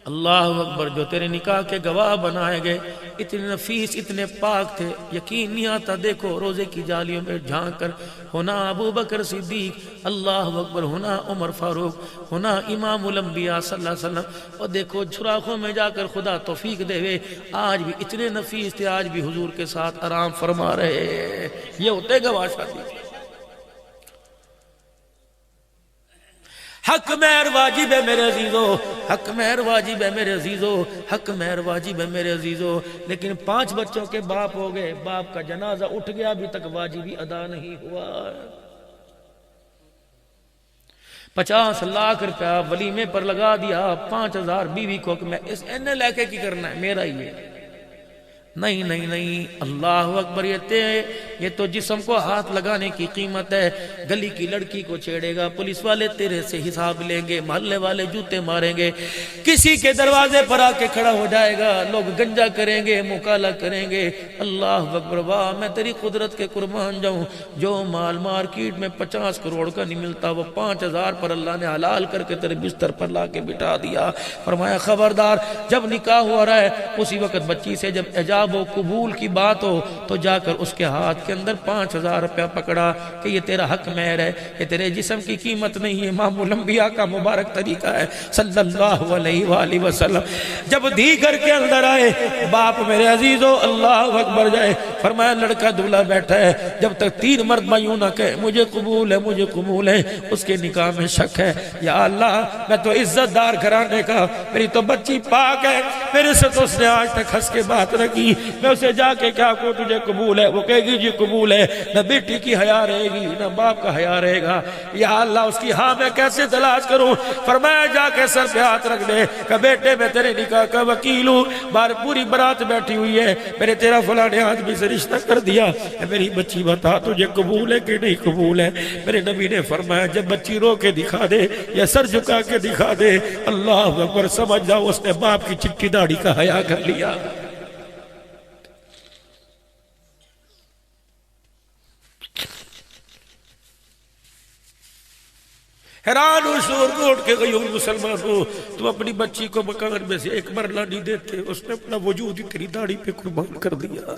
اللہ اکبر، جو تیرے نکاح کے گواہ بنائے گئے اتنے نفیس اتنے پاک تھے، یقین نہیں آتا۔ دیکھو روزے کی جالیوں میں جھانک کر، ہونا ابو بکر صدیق، اللہ اکبر، ہونا عمر فاروق، ہونا امام الانبیاء صلی اللہ علیہ وسلم، اور دیکھو سوراخوں میں جا کر خدا توفیق دے وے، آج بھی اتنے نفیس تھے، آج بھی حضور کے ساتھ آرام فرما رہے۔ یہ ہوتے گواہ شادی۔ حق مہر واجب ہے میرے عزیزو، حق مہر واجب ہے میرے عزیزو، حق مہر واجب ہے میرے عزیزو، لیکن 5 بچوں کے باپ ہو گئے، باپ کا جنازہ اٹھ گیا، ابھی تک واجبی ادا نہیں ہوا۔ 50 لاکھ روپیہ ولیمے پر لگا دیا، 5000 بیوی کو کہ میں اس اینے لے کے کی کرنا ہے، میرا ہی ہے۔ نہیں نہیں نہیں، اللہ اکبر، یہ تو جسم کو ہاتھ لگانے کی قیمت ہے۔ گلی کی لڑکی کو چھیڑے گا، پولیس والے تیرے سے حساب لیں گے، محلے والے جوتے ماریں گے، کسی کے دروازے پر آ کے کھڑا ہو جائے گا، لوگ گنجا کریں گے، مکالا کریں گے۔ اللہ اکبر، واہ میں تیری قدرت کے قربان جاؤں، جو مال مارکیٹ میں 50 کروڑ کا نہیں ملتا، وہ 5000 پر اللہ نے حلال کر کے تیرے بستر پر لا کے بٹھا دیا۔ فرمایا خبردار، جب نکاح ہو رہا ہے اسی وقت بچی سے جب ایجاب و قبول کی بات ہو تو جا کر اس کے ہاتھ کے اندر 5000 روپیہ پکڑا کہ یہ تیرا حق مہر ہے، یہ تیرے جسم کی قیمت نہیں ہے، امام الانبیاء کا مبارک طریقہ ہے صلی اللہ علیہ وآلہ وسلم۔ جب دھی گھر کے اندر آئے، باپ میرے عزیزو اللہ اکبر جائے، فرمایا لڑکا دولہا بیٹھا ہے، جب تک 3 مرتبہ یوں نہ کہے مجھے قبول ہے مجھے قبول ہے، اس کے نکاح میں شک ہے۔ یا اللہ میں تو عزت دار گھرانے کا، میری تو بچی پاک ہے، میرے سے تو اس نے آج تک ہنس کے بات رکھی، میں اسے جا کے کیا کو تجھے قبول ہے، وہ کہے گی جی قبول ہے، نہ بیٹی کی حیا رہے گی نہ باپ کا حیا رہے گا۔ یا اللہ اس کی ہاں میں کیسے تلاش کروں؟ فرمایا جا کے سر پہ ہاتھ رکھ دے کہ بیٹے میں تیرے نکاح کا وکیل ہوں، بار پوری برات بیٹھی ہوئی ہے، میرے تیرا فلانے آدمی سے رشتہ کر دیا، میری بچی بتا تجھے قبول ہے کہ نہیں قبول ہے؟ میرے نبی نے فرمایا جب بچی رو کے دکھا دے یا سر جھکا کے دکھا دے، اللہ اکبر، سمجھ جاؤ اس نے باپ کی چٹی داڑھی کا حیا کر لیا۔ حیران ہو شور کو اٹھ کے گئی ہوں مسلمان ہو، تم اپنی بچی کو مکان میں سے ایک مرلہ نہیں دیتے، اس نے اپنا وجود ہی تیری داڑھی پہ قربان کر دیا۔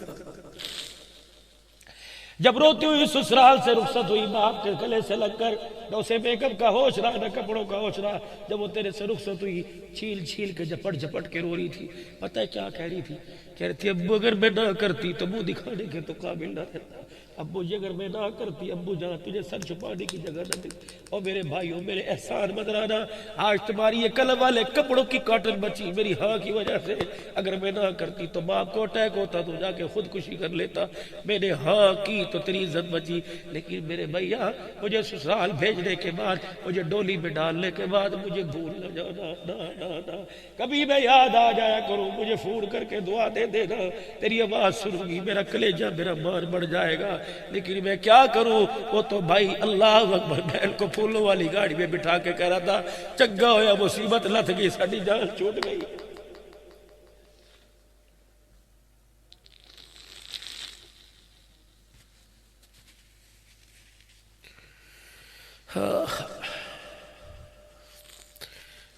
جب روتی ہوئی سسرال سے رخصت ہوئی باپ کے گلے سے لگ کر، نہ اسے میک اپ کا ہوش رہا نہ کپڑوں کا ہوش رہا، جب وہ تیرے سے رخصت ہوئی چھیل چھیل کے جھپٹ جھپٹ کے رو رہی تھی. پتہ ہے کیا کہہ رہی تھی؟ کہہ رہی تھی ابو اگر میں نہ کرتی تو منہ دکھانے کے تو قابل نہ رہتا، ابو جی اگر میں نہ کرتی ابو جان تجھے سر چھپانے کی جگہ نہ دیتی. اور میرے بھائیوں میرے احسان مدرانا، آج تمہاری یہ کلم والے کپڑوں کی کاٹن بچی میری ہاں کی وجہ سے. اگر میں نہ کرتی تو باپ کو اٹیک ہوتا تو جا کے خودکشی کر لیتا. میں نے ہاں کی تو تیری عزت بچی. لیکن میرے بھیا مجھے سسرال بھیجنے کے بعد، مجھے ڈولی میں ڈالنے کے بعد مجھے بھول نہ جانا، نہ کبھی میں یاد آ جایا کروں، مجھے فون کر کے دعا دے دینا. تیری آواز سنوں گی میرا کلیجہ میرا مان بڑھ جائے گا. لیکن میں کیا کروں؟ وہ تو بھائی اللہ اکبر بہن کو پھولوں والی گاڑی میں بٹھا کے کہہ رہا تھا چنگا ہویا مصیبت لتھ گئی ساڈی جان چھوٹ گئی.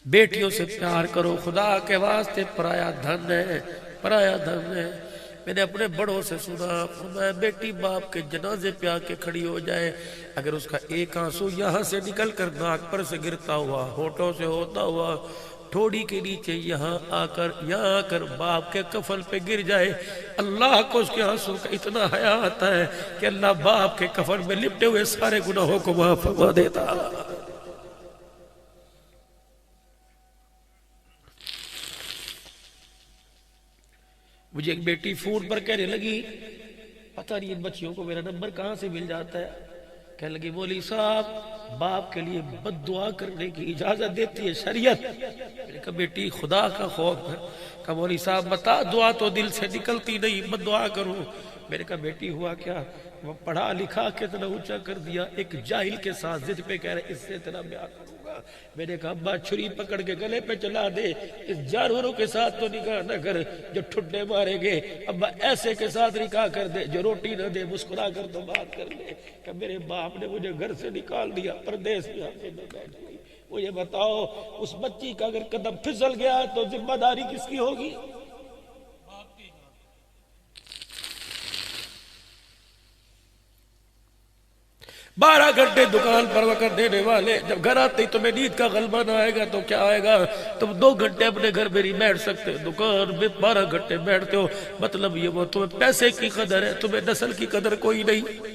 بیٹیوں سے پیار کرو خدا کے واسطے، پرایا دھن ہے، پرایا دھن ہے. میں نے اپنے بڑوں سے سنا، فرمایا بیٹی باپ کے جنازے پہ آ کے کھڑی ہو جائے، اگر اس کا ایک آنسو یہاں سے نکل کر ناک پر سے گرتا ہوا، ہونٹوں سے ہوتا ہوا ٹھوڑی کے نیچے یہاں آ کر باپ کے کفن پہ گر جائے، اللہ کو اس کے آنسو کا اتنا حیا آتا ہے کہ اللہ باپ کے کفن میں لپٹے ہوئے سارے گناہوں کو معاف فرما دیتا. مجھے ایک بیٹی فون پر کہنے لگی پتہ نہیں ان بچیوں کو میرا نمبر کہاں سے مل جاتا ہے. کہنے لگی مولوی صاحب باپ کے لیے بد دعا کرنے کی اجازت دیتی ہے شریعت. میں نے کہا بیٹی خدا کا خوف ہے. کہا مولوی صاحب بتا دعا تو دل سے نکلتی نہیں، بد دعا کروں. میں نے کہا بیٹی ہوا کیا؟ وہ پڑھا لکھا کتنا اونچا کر دیا، ایک جاہل کے ساتھ ضد پہ کہہ رہے اس سے تیرا بیاہ کروں گا. میں نے کہا ابا چھری پکڑ کے گلے پہ چلا دے، اس جانوروں کے ساتھ تو نکاح نہ کر جو ٹھڈے مارے گے، ابا ایسے کے ساتھ نکاح کر دے جو روٹی نہ دے، مسکرا کر تو بات کر لے. کہ میرے باپ نے مجھے گھر سے نکال دیا، پردیس میں آ کے میں بیٹھ گئی. مجھے بتاؤ اس بچی کا اگر قدم پھسل گیا تو ذمہ داری کس کی ہوگی؟ 12 گھنٹے دکان پر وقت دینے والے جب گھر آتے تمہیں نیند کا غلبہ نہ آئے گا تو کیا آئے گا؟ تم 2 گھنٹے اپنے گھر میں نہیں بیٹھ سکتے، دکان میں 12 گھنٹے بیٹھتے ہو. مطلب یہ وہ تمہیں پیسے کی قدر ہے، تمہیں نسل کی قدر کوئی نہیں.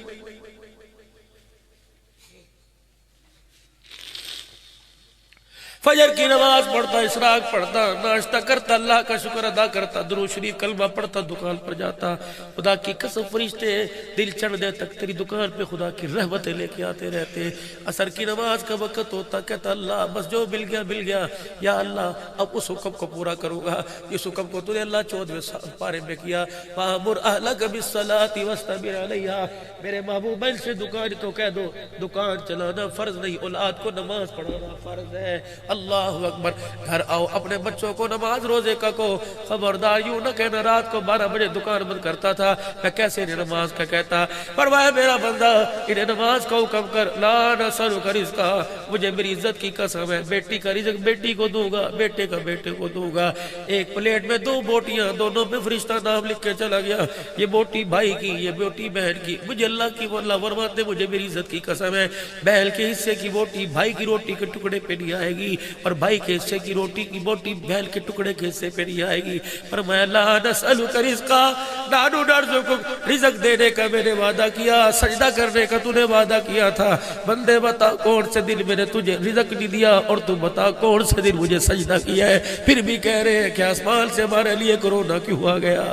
فجر کی نماز پڑھتا، اشراق پڑھتا، ناشتہ کرتا، اللہ کا شکر ادا کرتا، درود شریف کلمہ پڑھتا، دکان پر جاتا. خدا کی قسم فرشتے دل چڑھنے تک تیری دکان پہ خدا کی رحمتیں لے کے آتے رہتے. عصر کی نماز کا وقت ہوتا، کہتا اللہ بس جو مل گیا یا اللہ اب اس حکم کو پورا کروں گا جس حکم کو تو نے اللہ 14ویں پارے میں کیا. وَأَمُرْ أَهْلَكَ بِالصَّلَاةِ وَاسْتَبِرْ عَلَيْهَا. میرے محبوب سے دکان تو کہہ دو دکان چلانا فرض نہیں، اولاد کو نماز پڑھانا فرض ہے. اللہ اکبر. گھر آؤ اپنے بچوں کو نماز روزے کا کو خبردار یوں نہ کہنا رات کو 12 بجے دکان بند کرتا تھا میں کیسے انہیں نماز کا کہتا. فرمایا میرا بندہ انہیں نماز کا حکم کر، لا نسألک رزقا، مجھے میری عزت کی قسم ہے بیٹی کا رزق بیٹی کو دوں گا، بیٹے کا بیٹے کو دوں گا. ایک پلیٹ میں 2 بوٹیاں، دونوں میں فرشتہ نام لکھ کے چلا گیا، یہ بوٹی بھائی کی یہ بوٹی بہن کی. مجھے اللہ کی اللہ فرماتے مجھے میری عزت کی قسم ہے بہن کے حصے کی بوٹی بھائی کی روٹی کے ٹکڑے پہ نہیں آئے گی، اور بھائی کے حصے کی روٹی کی بوٹی بہن کے ٹکڑے کے حصے پہ نہیں آئے گی. فرمایا لا نسألک رزقا، نحن نرزقک، رزق دینے کا میں نے وعدہ کیا، سجدہ کرنے کا تو نے وعدہ کیا تھا. بندے بتا کون سے دن میں نے تجھے رزق نہیں دیا اور تو بتا کون سے دن مجھے سجدہ کیا ہے. پھر بھی کہہ رہے ہیں کہ آسمان سے ہمارے لیے کرونا کیوں آ گیا.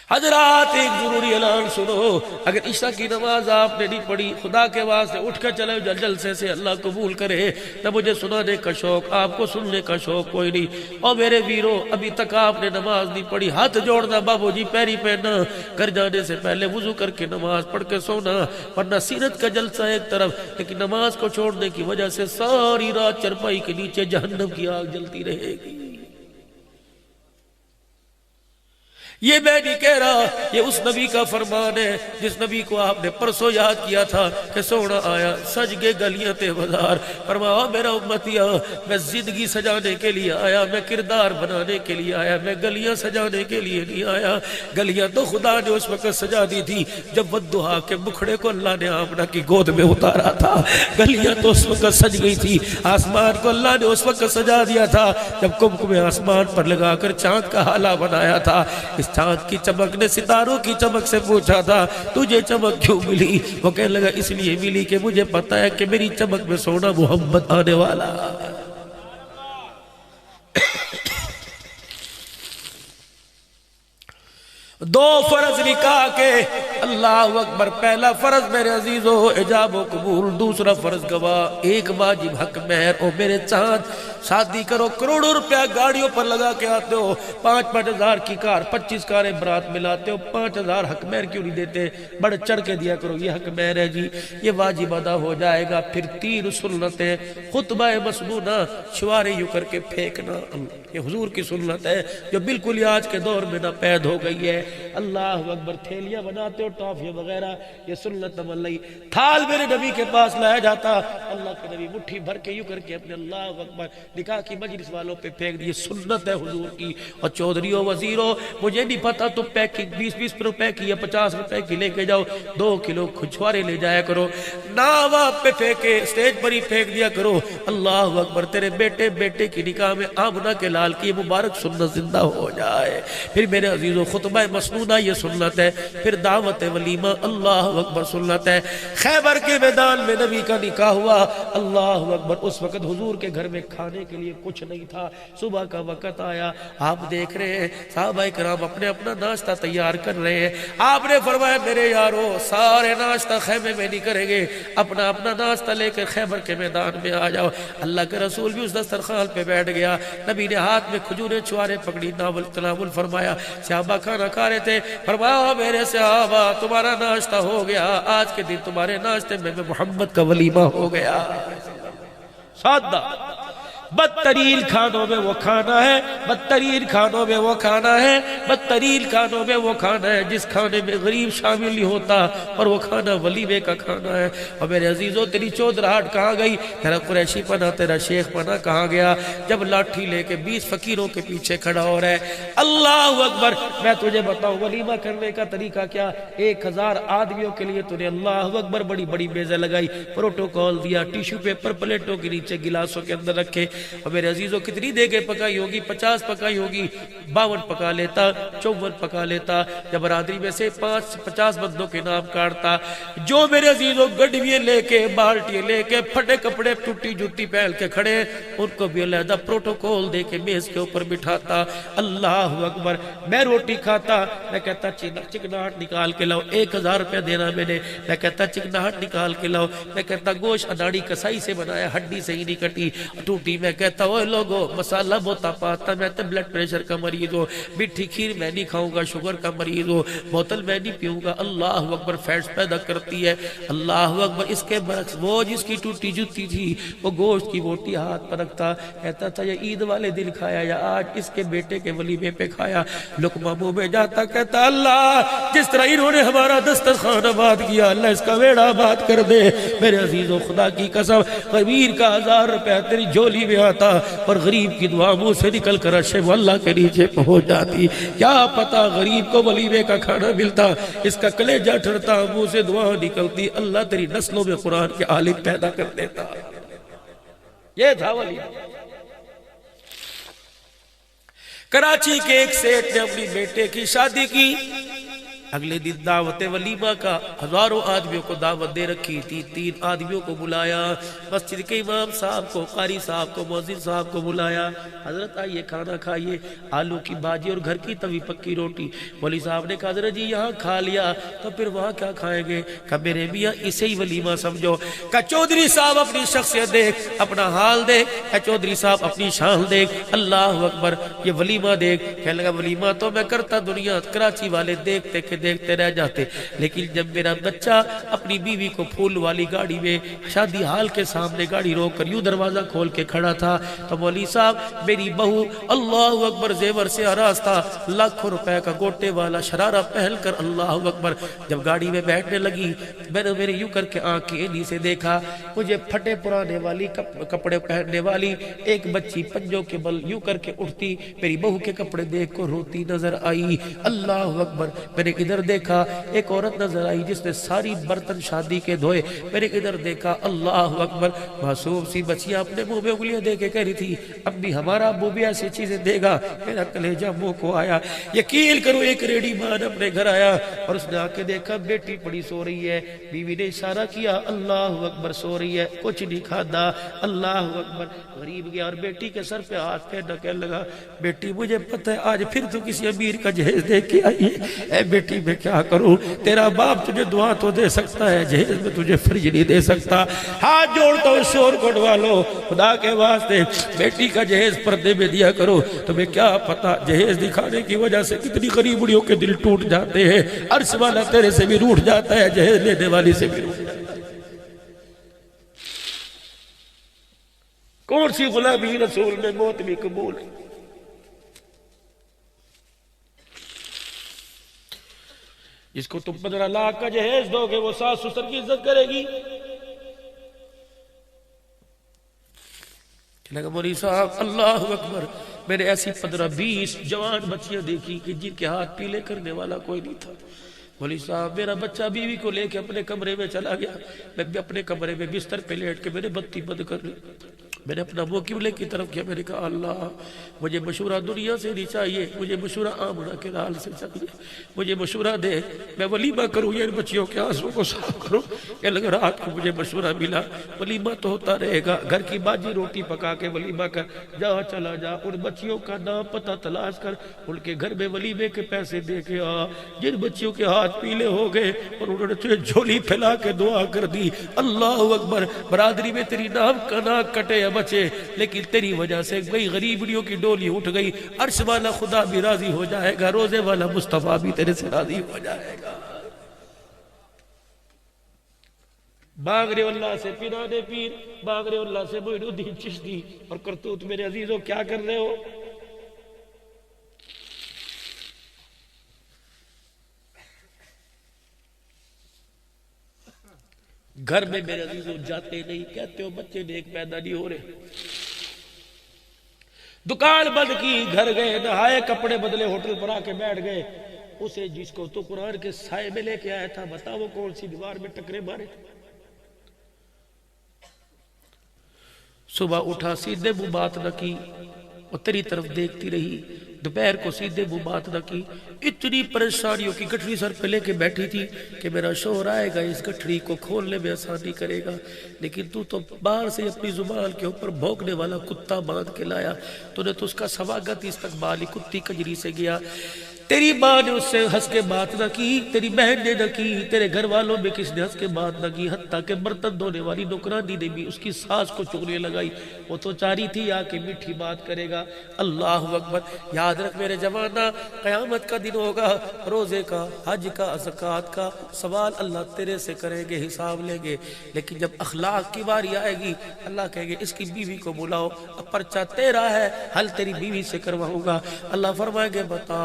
حضرات ایک ضروری اعلان سنو، اگر عشاء کی نماز آپ نے نہیں پڑھی خدا کے واسطے اٹھ کر چلے جلسے سے اللہ قبول کرے تو مجھے سنانے کا شوق، آپ کو سننے کا شوق کوئی نہیں. اور میرے ویرو ابھی تک آپ نے نماز نہیں پڑھی ہاتھ جوڑنا، بابو جی پیری پہننا، گھر جانے سے پہلے وضو کر کے نماز پڑھ کے سونا، ورنہ سیرت کا جلسہ ایک طرف، لیکن نماز کو چھوڑنے کی وجہ سے ساری رات چرپائی کے نیچے جہنم کی آگ جلتی رہے گی. یہ میں نہیں کہہ رہا، یہ اس نبی کا فرمان ہے جس نبی کو آپ نے پرسوں یاد کیا تھا کہ سونا آیا سج گے گلیاں تے بازار، فرمایا میرا امتیا میں زندگی سجانے کے لیے آیا، میں کردار بنانے کے لیے آیا، میں گلیاں سجانے کے لیے نہیں آیا۔ گلیاں تو خدا نے اس وقت سجا دی تھی جب والضحیٰ کے مکھڑے کو اللہ نے آمنہ کی گود میں اتارا تھا، گلیاں تو اس وقت سج گئی تھی، آسمان کو اللہ نے اس وقت سجا دیا تھا جب کمکم آسمان پر لگا کر چاند کا حالہ بنایا تھا۔ اس چاند کی چمک نے ستاروں کی چمک سے پوچھا تھا تجھے چمک کیوں ملی؟ وہ کہنے لگا اس لیے ملی کہ مجھے پتا ہے کہ میری چمک میں سونا محمد آنے والا۔ دو فرض نکاح کے، اللہ اکبر، پہلا فرض میرے عزیزو اجاب و قبول، دوسرا فرض گواہ، ایک واجب حق مہر۔ او میرے چاند شادی کرو، کروڑوں روپیہ گاڑیوں پر لگا کے آتے ہو، 5-5 ہزار کی کار، 25 کاریں برات ملاتے ہو، 5 ہزار حق مہر کیوں نہیں دیتے؟ بڑے چڑھ کے دیا کرو، یہ حق مہر ہے جی، یہ واجب ادا ہو جائے گا۔ پھر 3 سنتیں، خطبہ مسنونہ، شوارے یوں کر کے پھینکنا، یہ حضور کی سنت ہے جو بالکل آج کے دور میں ناپید ہو گئی ہے۔ اللہ اکبر، تھیلیاں بناتے ہو ٹافیاں وغیرہ، یہ سنت عملی۔ تھال میرے نبی کے پاس لایا جاتا، اللہ کے نبی مٹھی بھر کے یوں کر کے اپنے اللہ اکبر نکاح کی مجلس والوں پہ پھینک دیے، سنت ہے حضور کی۔ اور چودھریوں وزیروں، مجھے نہیں پتا تو پیکنگ 20-20 روپے کی یا 50 روپے کی لے کے جاؤ، 2 کلو کھچوارے لے جایا کرو، ناوا پہ پھینکے اسٹیج پر ہی پھینک دیا کرو۔ اللہ اکبر، تیرے بیٹے کی نکاح میں آمنہ کے لال کی مبارک سنت زندہ ہو جائے۔ پھر میرے عزیزو خطبہ مسنونہ یہ سنت ہے، پھر دعوت ولیمہ، اللہ اکبر، سنت ہے۔ خیبر کے میدان میں نبی کا نکاح ہوا، اللہ اکبر، اس وقت حضور کے گھر میں کھانے کے لیے کچھ نہیں تھا، صبح کا وقت آیا، آپ دیکھ رہے ہیں صحابہ کرام اپنے اپنا ناشتہ تیار کر رہے ہیں۔ آپ نے فرمایا میرے یارو سارے ناشتہ خیمے میں نہیں کریں گے، اپنا اپنا ناشتہ لے کر خیبر کے میدان میں آ جاؤ۔ اللہ کے رسول بھی اس دسترخوان پہ بیٹھ گیا، نبی نے ہاتھ میں کھجوریں چوارے پکڑی، ناول تناول فرمایا، صحابہ کھانا کھا رہے تھے، فرمایا میرے صحابہ تمہارا ناشتہ ہو گیا، آج کے دن تمہارے ناشتے میں محمد کا ولیمہ ہو گیا۔ سادہ، بدترین کھانوں میں وہ کھانا ہے، بدترین کھانوں میں وہ کھانا ہے، بدترین کھانوں میں وہ کھانا ہے جس کھانے میں غریب شامل نہیں ہوتا، اور وہ کھانا ولیمے کا کھانا ہے۔ اور میرے عزیزو تیری چودراہٹ کہاں گئی؟ تیرا قریشی پنا، تیرا شیخ پنا کہاں گیا؟ جب لاٹھی لے کے 20 فقیروں کے پیچھے کھڑا ہو رہا ہے۔ اللہ اکبر، میں تجھے بتاؤں ولیمہ کرنے کا طریقہ کیا؟ 1000 آدمیوں کے لیے تو نے اللہ اکبر بڑی بڑی میزیں لگائی، پروٹوکول دیا، ٹیشو پیپر پلیٹوں کے نیچے گلاسوں کے اندر رکھے، اور میرے عزیزوں کتنی دیگیں پکائی ہوگی؟ 50 پکائی ہوگی، 52 پکا لیتا، 54 پکا لیتا، جب برادری میں سے 50 بندوں کے نام کاٹتا، جو میرے عزیزوں گڈویے لے کے، بالٹی لے کے، پھٹے کپڑے، ٹوٹی جوتی پہن کے کھڑے، ان کو بھی علیحدہ پروٹوکول دے کے میز کے اوپر بٹھاتا۔ اللہ اکبر، میں روٹی کھاتا، میں کہتا چکناہٹ نکال کے لاؤ، 1000 روپے دینا میں کہتا چکناہٹ نکال کے لاؤ، میں کہتا گوشت اناڑی کسائی سے بنایا، ہڈی سے ہی نہیں کٹی ٹوٹی، میں کہتا اوے لوگو مسالہ بہتا پاتا، میں تو بلڈ پریشر کا مریض ہوں، میٹھی کھیر میں نہیں کھاؤں گا، شوگر کا مریض ہوں، بوتل میں نہیں پیوں گا۔ اللہ اکبر، فیٹس پیدا کرتی ہے۔ اللہ اکبر، اس کے برعکس وہ جس کی ٹوٹی جوتی تھی وہ گوشت کی بوٹی ہاتھ پر رکھتا، کہتا تھا یہ عید والے دن کھایا یا آج اس کے بیٹے کے ولیمے پہ کھایا، لقمہ منہ میں جاتا، کہتا اللہ جس طرح انہوں نے ہمارا دسترخوان آباد کیا، اللہ اس کا ویڑا آباد کر دے۔ میرے عزیزو خدا کی قسم، غریب کا 1000 روپے تیری جھولی میں آتا اور غریب کی دعا منہ سے نکل کر عرش اللہ کے نیچے پہنچ جاتی۔ کیا پتا غریب کو ولیمے کا کھانا ملتا، اس کا کلیجہ ٹھرتا، منہ سے دعا نکلتی، اللہ تیری نسلوں میں قرآن کے عالم پیدا کر دیتا۔ یہ تھا ولیمہ۔ کراچی کے ایک سیٹ نے اپنی بیٹے کی شادی کی، اگلے دن دعوت ولیمہ کا، ہزاروں آدمیوں کو دعوت دے رکھی تھی، 3 آدمیوں کو بلایا، مسجد کے امام صاحب کو، قاری صاحب کو، مؤذن صاحب کو بلایا، حضرت آئیے کھانا کھائیے، آلو کی بھاجی اور گھر کی توی پکی روٹی۔ مولوی صاحب نے کہا حضرت جی یہاں کھا لیا تو پھر وہاں کیا کھائیں گے؟ کہا میرے میاں اسے ہی ولیمہ سمجھو۔ کہا چودھری صاحب اپنی شخصیت دیکھ، اپنا حال دیکھ، کہا چودھری صاحب اپنی شان دیکھ، اللہ اکبر، یہ ولیمہ دیکھ۔ کہنے لگا ولیمہ تو میں کرتا دنیا، کراچی والے دیکھتے کہ دیکھتے رہ جاتے. لیکن جب میرا بچہ اپنی بیوی کو پھول والی گاڑی میں شادی حال کے سامنے گاڑی روک کر یوں دروازہ کھول کے کھڑا تھا تو مولوی صاحب میری بہو اللہ اکبر زیور سے آراز تھا, لاکھوں روپے کا گوٹے والا شرارہ پہن کر اللہ اکبر جب گاڑی میں بیٹھنے لگی میں نے میرے یوں کر کے آنکھیں انہی سے دیکھا, مجھے پھٹے پرانے والی کپڑے پہننے والی ایک بچی پنجوں کے بل یوں کر کے اٹھتی میری بہو کے کپڑے دیکھ کو روتی نظر آئی. اللہ اکبر میں نے ادھر دیکھا ایک عورت نظر آئی جس نے ساری برتن شادی کے دھوئے. میں نے ادھر دیکھا اللہ اکبر معصوم سی بچیاں اپنے منہ میں انگلیاں دے کے کہہ رہی تھی اب بھی ہمارا ابو بھی ایسی چیزیں دے گا. میرا کلیجہ منہ کو آیا. یقین کرو ایک ریڈی مان اپنے گھر آیا اور اس نے آ کے دیکھا بیٹی پڑی سو رہی ہے. بیوی نے اشارہ کیا اللہ اکبر سو رہی ہے, کچھ نہیں کھادا. اللہ اکبر غریب گیا اور بیٹی کے سر پہ ہاتھ پھیرنا کہنے لگا بیٹی مجھے پتہ ہے آج پھر تو کسی امیر کا جہیز دے کے آئی ہے. اے بیٹی میں کیا کروں, تیرا باپ تجھے دعا تو دے سکتا ہے جہیز میں تجھے فرج نہیں دے سکتا. ہاتھ جوڑتا ہوں شور کو ڈوا لو خدا کے واسطے بیٹی کا جہیز پردے میں دیا کرو. تمہیں کیا پتا جہیز دکھانے کی وجہ سے کتنی غریبڑیوں کے دل ٹوٹ جاتے ہیں. عرش والا تیرے سے بھی روٹ جاتا ہے, جہیز لینے والی سے بھی روٹ جاتا ہے. کون سی غلامی رسول میں موت بھی قبول ہے. جس کو تم 15 لاکھ کا جہیز دو گے وہ ساس سسر کی عزت کرے گی. لگا مولوی صاحب اللہ اکبر میں نے ایسی 15-20 جوان بچیاں دیکھی کہ جن کے ہاتھ پیلے کرنے والا کوئی نہیں تھا. مولوی صاحب میرا بچہ بیوی کو لے کے اپنے کمرے میں چلا گیا. میں اپنے کمرے میں بستر پہ لیٹ کے میں نے بتی بند کر لی. میں نے اپنا منہ قبلے کی طرف کیا. میں نے کہا اللہ مجھے مشورہ دنیا سے نہیں چاہیے, مجھے مشورہ آمنہ کے لال سے چاہیے. مجھے مشورہ دے میں ولیمہ کروں یا ان بچیوں کے آنسوں کو صاف کروں. کہ لگا رات کو مجھے مشورہ ملا ولیمہ تو ہوتا رہے گا, گھر کی باجی روٹی پکا کے ولیمہ کر, جا چلا جا ان بچیوں کا نام پتہ تلاش کر ان کے گھر میں ولیمے کے پیسے دے کے آ. جن بچیوں کے ہاتھ پیلے ہو گئے اور انہوں نے تجھے جھولی پھیلا کے دعا کر دی. اللہ اکبر برادری میں تیری نام کا ناک کٹے یا بچے لیکن تیری وجہ سے بھئی غریبڑیوں کی ڈولی اٹھ گئی. عرش والا خدا بھی راضی ہو جائے گا, روزے والا مصطفیٰ بھی تیرے سے راضی ہو جائے گا. مانگ رہے اللہ سے پیرانے پیر, مانگ رہے اللہ سے معین الدین چشتی, اور کرتوت میرے عزیزوں کیا کر رہے ہو. گھر میں میرے عزیزوں جاتے نہیں, کہتے ہو بچے نیک پیدا نہیں ہو رہے. دکان بند کی, گھر گئے, نہائے, کپڑے بدلے, ہوٹل پر آ کے بیٹھ گئے. اسے جس کو تو قرآن کے سائے میں لے کے آیا تھا بتا وہ کون سی دیوار میں ٹکرے مارے. صبح اٹھا سیدھے منہ بات نہ کی اور تیری طرف دیکھتی رہی. دوپہر کو سیدھے منہ بات نہ کی. اتنی پریشانیوں کی گٹھڑی سر پہ لے کے بیٹھی تھی کہ میرا شوہر آئے گا اس گٹھڑی کو کھولنے میں آسانی کرے گا, لیکن تو باہر سے اپنی زبان کے اوپر بھونکنے والا کتا باندھ کے لایا. تو نے تو اس کا سواگت استقبالی کتی کجری سے گیا. تیری ماں نے اس سے ہنس کے بات نہ کی, تیری بہن نے نہ کی, تیرے گھر والوں میں کس نے ہنس کے بات نہ کی, حتیٰ کہ برتن دھونے والی نوکرانی نے بھی اس کی ساس کو چغنے لگائی. وہ تو چاہ رہی تھی آ کے میٹھی بات کرے گا. اللہ اکبر. یاد رکھ میرے جوانہ قیامت کا دن ہوگا, روزے کا, حج کا, زکوٰۃ کا سوال اللہ تیرے سے کریں گے, حساب لیں گے. لیکن جب اخلاق کی باری آئے گی اللہ کہے گے اس کی بیوی کو بلاؤ, اب پرچہ تیرا ہے, حل تیری بیوی سے کرواؤں گا. اللہ فرمائے گے بتا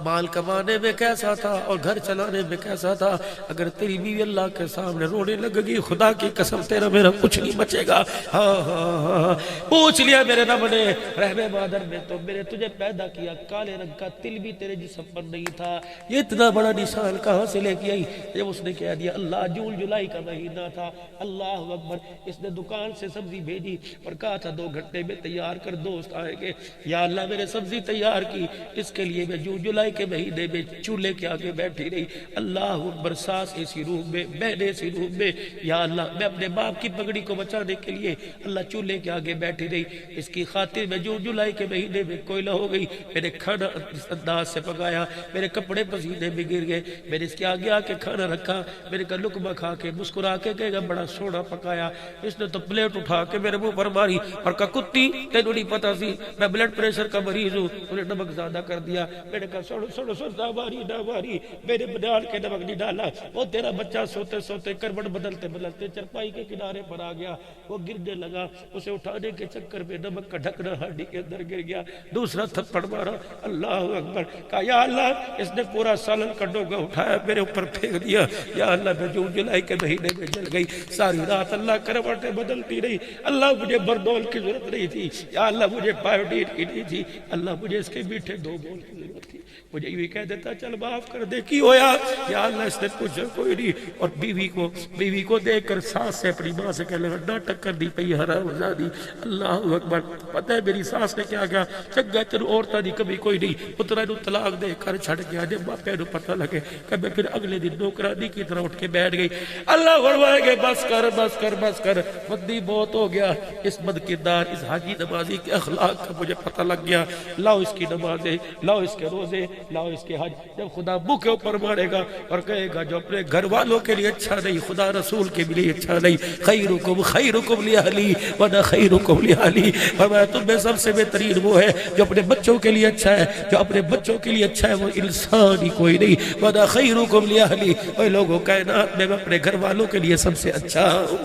مال کمانے میں کیسا تھا اور گھر چلانے میں کیسا تھا. اگر تیری بیوی اللہ کے سامنے رونے لگ گئی خدا کی قسم تیرا میرا کچھ نہیں بچے گا. ہاں ہاں ہاں پوچھ لیا میرے رب نے رحم مادر میں تو میرے تجھے پیدا کیا, کالے رنگ کا تل بھی تیرے جسم پر نہیں تھا. یہ اتنا بڑا نشان کہاں سے لے کے آئی. جب اس نے کہہ دیا اللہ جون جولائی کا مہینہ تھا, اللہ اکبر, اس نے دکان سے سبزی بھیجی اور کہا تھا 2 گھنٹے میں تیار کر دوست آئیں گے. یا اللہ میرے سبزی تیار کی, اس کے لیے میں جون جولائی کے مہینے میں چولہے کے آگے بیٹھی رہی. اللہ اکبر. ساس اسی روم میں, بہن اسی روم میں. یا اللہ میں اپنے باپ کی پگڑی کو بچانے کے لیے اللہ چولہے کے آگے بیٹھی رہی. اس کی خاطر میں جون جولائی کے مہینے میں کوئلہ ہو گئی. میں نے کھانا اس انداز سے پکایا, میرے کپڑے پسینے میں گر گئے. میں نے اس کے آگے آ کے کھانا رکھا, میں نے کہا لقمہ کھا کے مسکرا کے کہے گا بڑا سونا پکایا. اس نے تو پلیٹ اٹھا کے میرے منہ پر ماری اور کہا کتی تینوں نہیں پتا سی میں بلڈ پریشر کا مریض ہوں, انہیں نمک زیادہ کر دیا. میں نے کہا نہ ماری میرے بنیاد کے نمک نہیں ڈالا. وہ تیرا بچہ سوتے سوتے کروٹ بدلتے بدلتے چرپائی کے کنارے پر آ گیا, وہ گرنے لگا, اسے اٹھانے کے چکر میں نمک کا ڈھکنا ہڈی کے اندر گر گیا. دوسرا تھپڑ مارا, اللہ اکبر, کہا یا اللہ اس نے پورا سالن کا ڈوگا اٹھایا میرے اوپر پھینک دیا. یا اللہ میں جون جولائی کے مہینے میں جل گئی, ساری رات اللہ کروٹیں بدلتی رہی. اللہ مجھے بردول کی ضرورت نہیں تھی, یا اللہ مجھے پائیوڈین کی نہیں تھی, اللہ مجھے اس کے میٹھے دو بول کی ضرورت تھی. مجھے یہ کہہ دیتا چل معاف کر دے, کی ہویا؟ یا اللہ اس نے پوچھا کوئی نہیں. اور بیوی کو دیکھ کر ساس سے اپنی ماں سے کہنے لگا ناٹک کر دی پئی حرام زادی. اللہ اکبر. پتہ ہے میری ساس نے کیا کیا؟ چنگا تینوں عورتاں دی کبھی کوئی نہیں, پترا نو طلاق دے کر چھڑ گیا. جب باپے نو پتہ لگے کہ میں پھر اگلے دن نوکرانی کی طرح اٹھ کے بیٹھ گئی. اللہ فرمائے گے بس کر بس کر بس کر, بدی بہت ہو گیا. اس بد کردار اس حاجی نمازی کے اخلاق کا مجھے پتہ لگ گیا. لاؤ اس کی نمازیں, لاؤ اس کے روزے, لاؤ اس کے حج. جب خدا منہ کے اوپر مارے گا اور کہے گا جو اپنے گھر والوں کے لیے اچھا نہیں خدا رسول کے لیے اچھا نہیں, خیرکم لأہلی وانا خیرکم لأہلی, فرمایا تم میں سب سے بہترین وہ ہے جو اپنے بچوں کے لیے اچھا ہے, جو اپنے بچوں کے لیے اچھا ہے وہ انسان ہی کوئی نہیں. وانا خیرکم لأہلی, اے لوگوں کائنات میں اپنے گھر والوں کے لیے سب سے اچھا ہوں.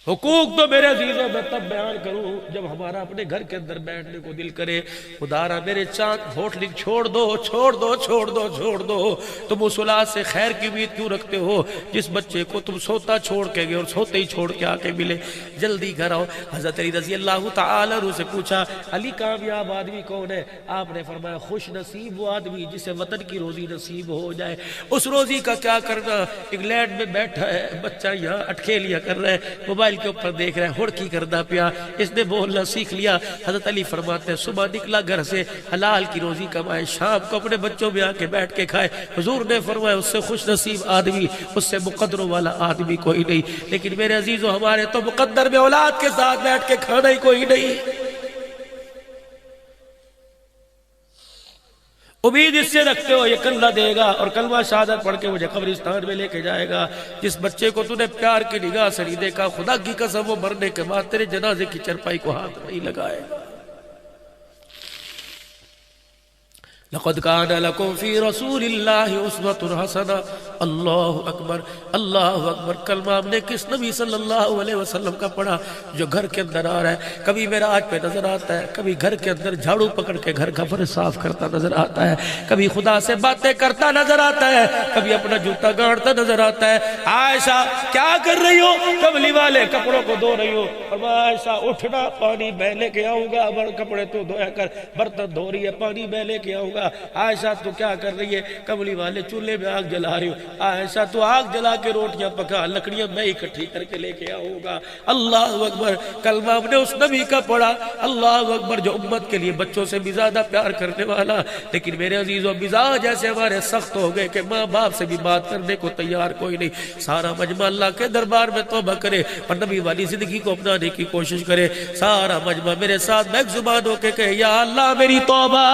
حقوق تو میرے عزیزوں میں تب بیان کروں جب ہمارا اپنے گھر کے اندر بیٹھنے کو دل کرے. خدارا میرے چاند ہوٹل چھوڑ دو چھوڑ دو چھوڑ دو چھوڑ دو. تم اس اولاد سے خیر کی امید کیوں رکھتے ہو جس بچے کو تم سوتا چھوڑ کے گئے اور سوتے ہی چھوڑ کے آ کے ملے؟ جلدی گھر آؤ. حضرت علی رضی اللہ تعالی عنہ سے پوچھا علی کامیاب آدمی کون ہے؟ آپ نے فرمایا خوش نصیب وہ آدمی جسے وطن کی روزی نصیب ہو جائے. اس روزی کا کیا کرنا؟ انگلینڈ میں بیٹھا ہے بچہ, یہاں اٹکھیلیاں کر رہا ہے, موبائل کے اوپر دیکھ رہا ہے, ہڑکی کردہ پیا, اس نے بولنا سیکھ لیا. حضرت علی فرماتے ہیں صبح نکلا گھر سے حلال کی روزی کمائے, شام کو اپنے بچوں میں آ کے بیٹھ کے کھائے. حضور نے فرمایا اس سے خوش نصیب آدمی, اس سے مقدروں والا آدمی کوئی نہیں. لیکن میرے عزیزو ہمارے تو مقدر میں اولاد کے ساتھ بیٹھ کے کھانا ہی کوئی نہیں. امید اس سے رکھتے ہو یہ کلمہ دے گا اور کلمہ شہادت پڑھ کے مجھے قبرستان میں لے کے جائے گا. جس بچے کو تو نے پیار کی نگاہ سے نہیں دیکھا, خدا کی قسم وہ مرنے کے بعد تیرے جنازے کی چرپائی کو ہاتھ نہیں لگائے گا. لقد كان لكم في رسول الله اسوة حسنة. اللہ اکبر اللہ اکبر. کلمہ ہم نے کس نبی صلی اللہ علیہ وسلم کا پڑھا جو گھر کے اندر آ رہا ہے, کبھی معراج پہ نظر آتا ہے, کبھی گھر کے اندر جھاڑو پکڑ کے گھر کا فرش صاف کرتا نظر آتا ہے, کبھی خدا سے باتیں کرتا نظر آتا ہے, کبھی اپنا جوتا گاڑتا نظر آتا ہے. عائشہ کیا کر رہی ہو؟ کملی والے کپڑوں کو دھو رہی ہو. اور عائشہ اٹھنا پانی میں لے کے آؤں گا, کپڑے تو دھویا کر, برتن دھو رہی ہے پانی میں لے کے آؤں گا. عائشہ تو کیا کر رہی ہے؟ کملی والے چولہے میں آگ جلا رہی ہو. عائشہ تو آگ جلا کے روٹیاں پکا, لکڑیاں میں اکٹھی کر کے لے کے آؤں گا. اللہ اکبر. کلمہ ہم نے اس نبی کا پڑھا, اللہ اکبر, جو امت کے لیے بچوں سے بھی زیادہ پیار کرنے والا. لیکن میرے عزیزوں مزاج ایسے ہمارے سخت ہو گئے کہ ماں باپ سے بھی بات کرنے کو تیار کوئی نہیں. سارا مجمع اللہ کے دربار میں توبہ کرے اور نبی والی زندگی کو اپنانے کی کوشش کرے. سارا مجمع میرے ساتھ بیک زبان ہو کے کہے یا اللہ میری توبہ,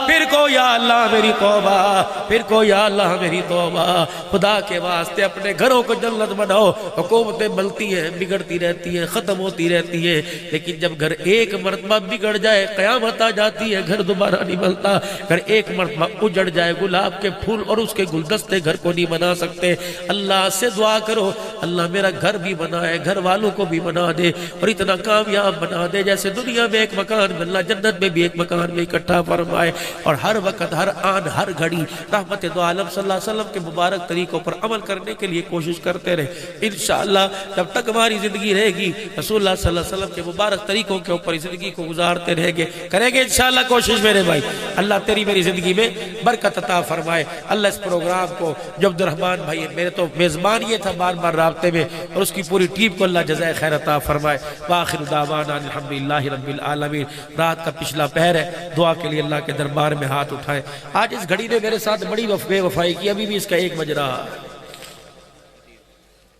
پھر کو یا اللہ میری توبہ, پھر کو یا اللہ میری توبہ. خدا کے واسطے اپنے گھروں کو جنت بناؤ. حکومتیں بلتی ہیں, بگڑتی رہتی ہیں, ختم ہوتی رہتی ہیں, لیکن جب گھر ایک مرتبہ بگڑ جائے قیامت آ جاتی ہے, گھر دوبارہ نہیں بنتا. گھر ایک مرتبہ اجڑ جائے گلاب کے پھول اور اس کے گلدستے گھر کو نہیں بنا سکتے. اللہ سے دعا کرو اللہ میرا گھر بھی بنائے, گھر والوں کو بھی بنا دے اور اتنا کامیاب بنا دے جیسے دنیا میں ایک مکان میں, اللہ جنت میں بھی ایک مکان میں اکٹھا فرمائے. اور ہر وقت ہر آن ہر گھڑی رحمت دو عالم صلی اللہ علیہ وسلم کے مبارک طریقوں پر عمل کرنے کے لیے کوشش کرتے رہے. انشاءاللہ جب تک ہماری زندگی رہے گی رسول اللہ صلی اللہ علیہ وسلم کے مبارک طریقوں کے اوپر زندگی کو گزارتے رہیں گے, کریں گے انشاءاللہ کوشش میرے بھائی. اللہ تیری میری زندگی میں برکت عطا فرمائے. اللہ اس پروگرام کو جو عبد الرحمن بھائی میرے تو میزبان یہ تھا بار بار رابطے میں, اور اس کی پوری ٹیم کو اللہ جزائے خیر عطا فرمائے. وآخر دعوانا الحمدللہ رب العالمین. رات کا پچھلا پہر ہے, دعا کے لیے اللہ کے دربار میں ہاتھ اٹھائے. آج اس گھڑی نے میرے ساتھ بڑی بے وفائی کی, ابھی بھی اس کا ایک بج رہا ہے.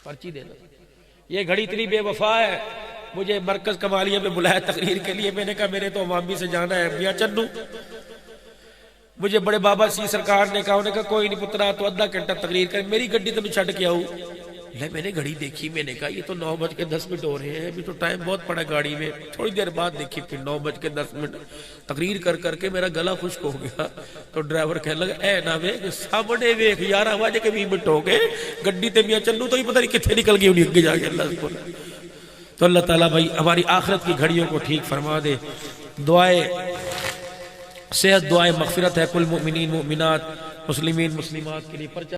پرچی دینا. یہ گھڑی اتنی بے وفا ہے, مجھے مرکز کمالیہ میں بلایا تقریر کے لیے. میں نے کہا میرے تو عوامی سے جانا ہے میاں چنو. مجھے بڑے بابا سی سرکار نے کہا, انہوں نے کہا کوئی نہیں پترا تو آدھا گھنٹہ تقریر کر, میری گڈی تو میں چھٹ کے آؤں. میں نے گھڑی دیکھی, میں نے کہا یہ تو 9:10 ہو رہے ہیں, ابھی تو ٹائم بہت پڑا گاڑی میں. تھوڑی دیر بعد دیکھی پھر 9:10. تقریر کر کے میرا گلا خشک ہو گیا. تو ڈرائیور کہنے لگا اے نا ویک سامنے ویک 11:20 ہو گئے گڈی تے میاں چنو تو ہی پتہ نہیں کتنے نکل گئی انہیں اگے جا کے. اللہ کو تو اللہ تعالیٰ بھائی ہماری آخرت کی گھڑیوں کو ٹھیک فرما دے. دعائے صحت, دعائے مغفرت ہے کل مؤمنین مؤمنات مسلمین مسلمات کے لیے.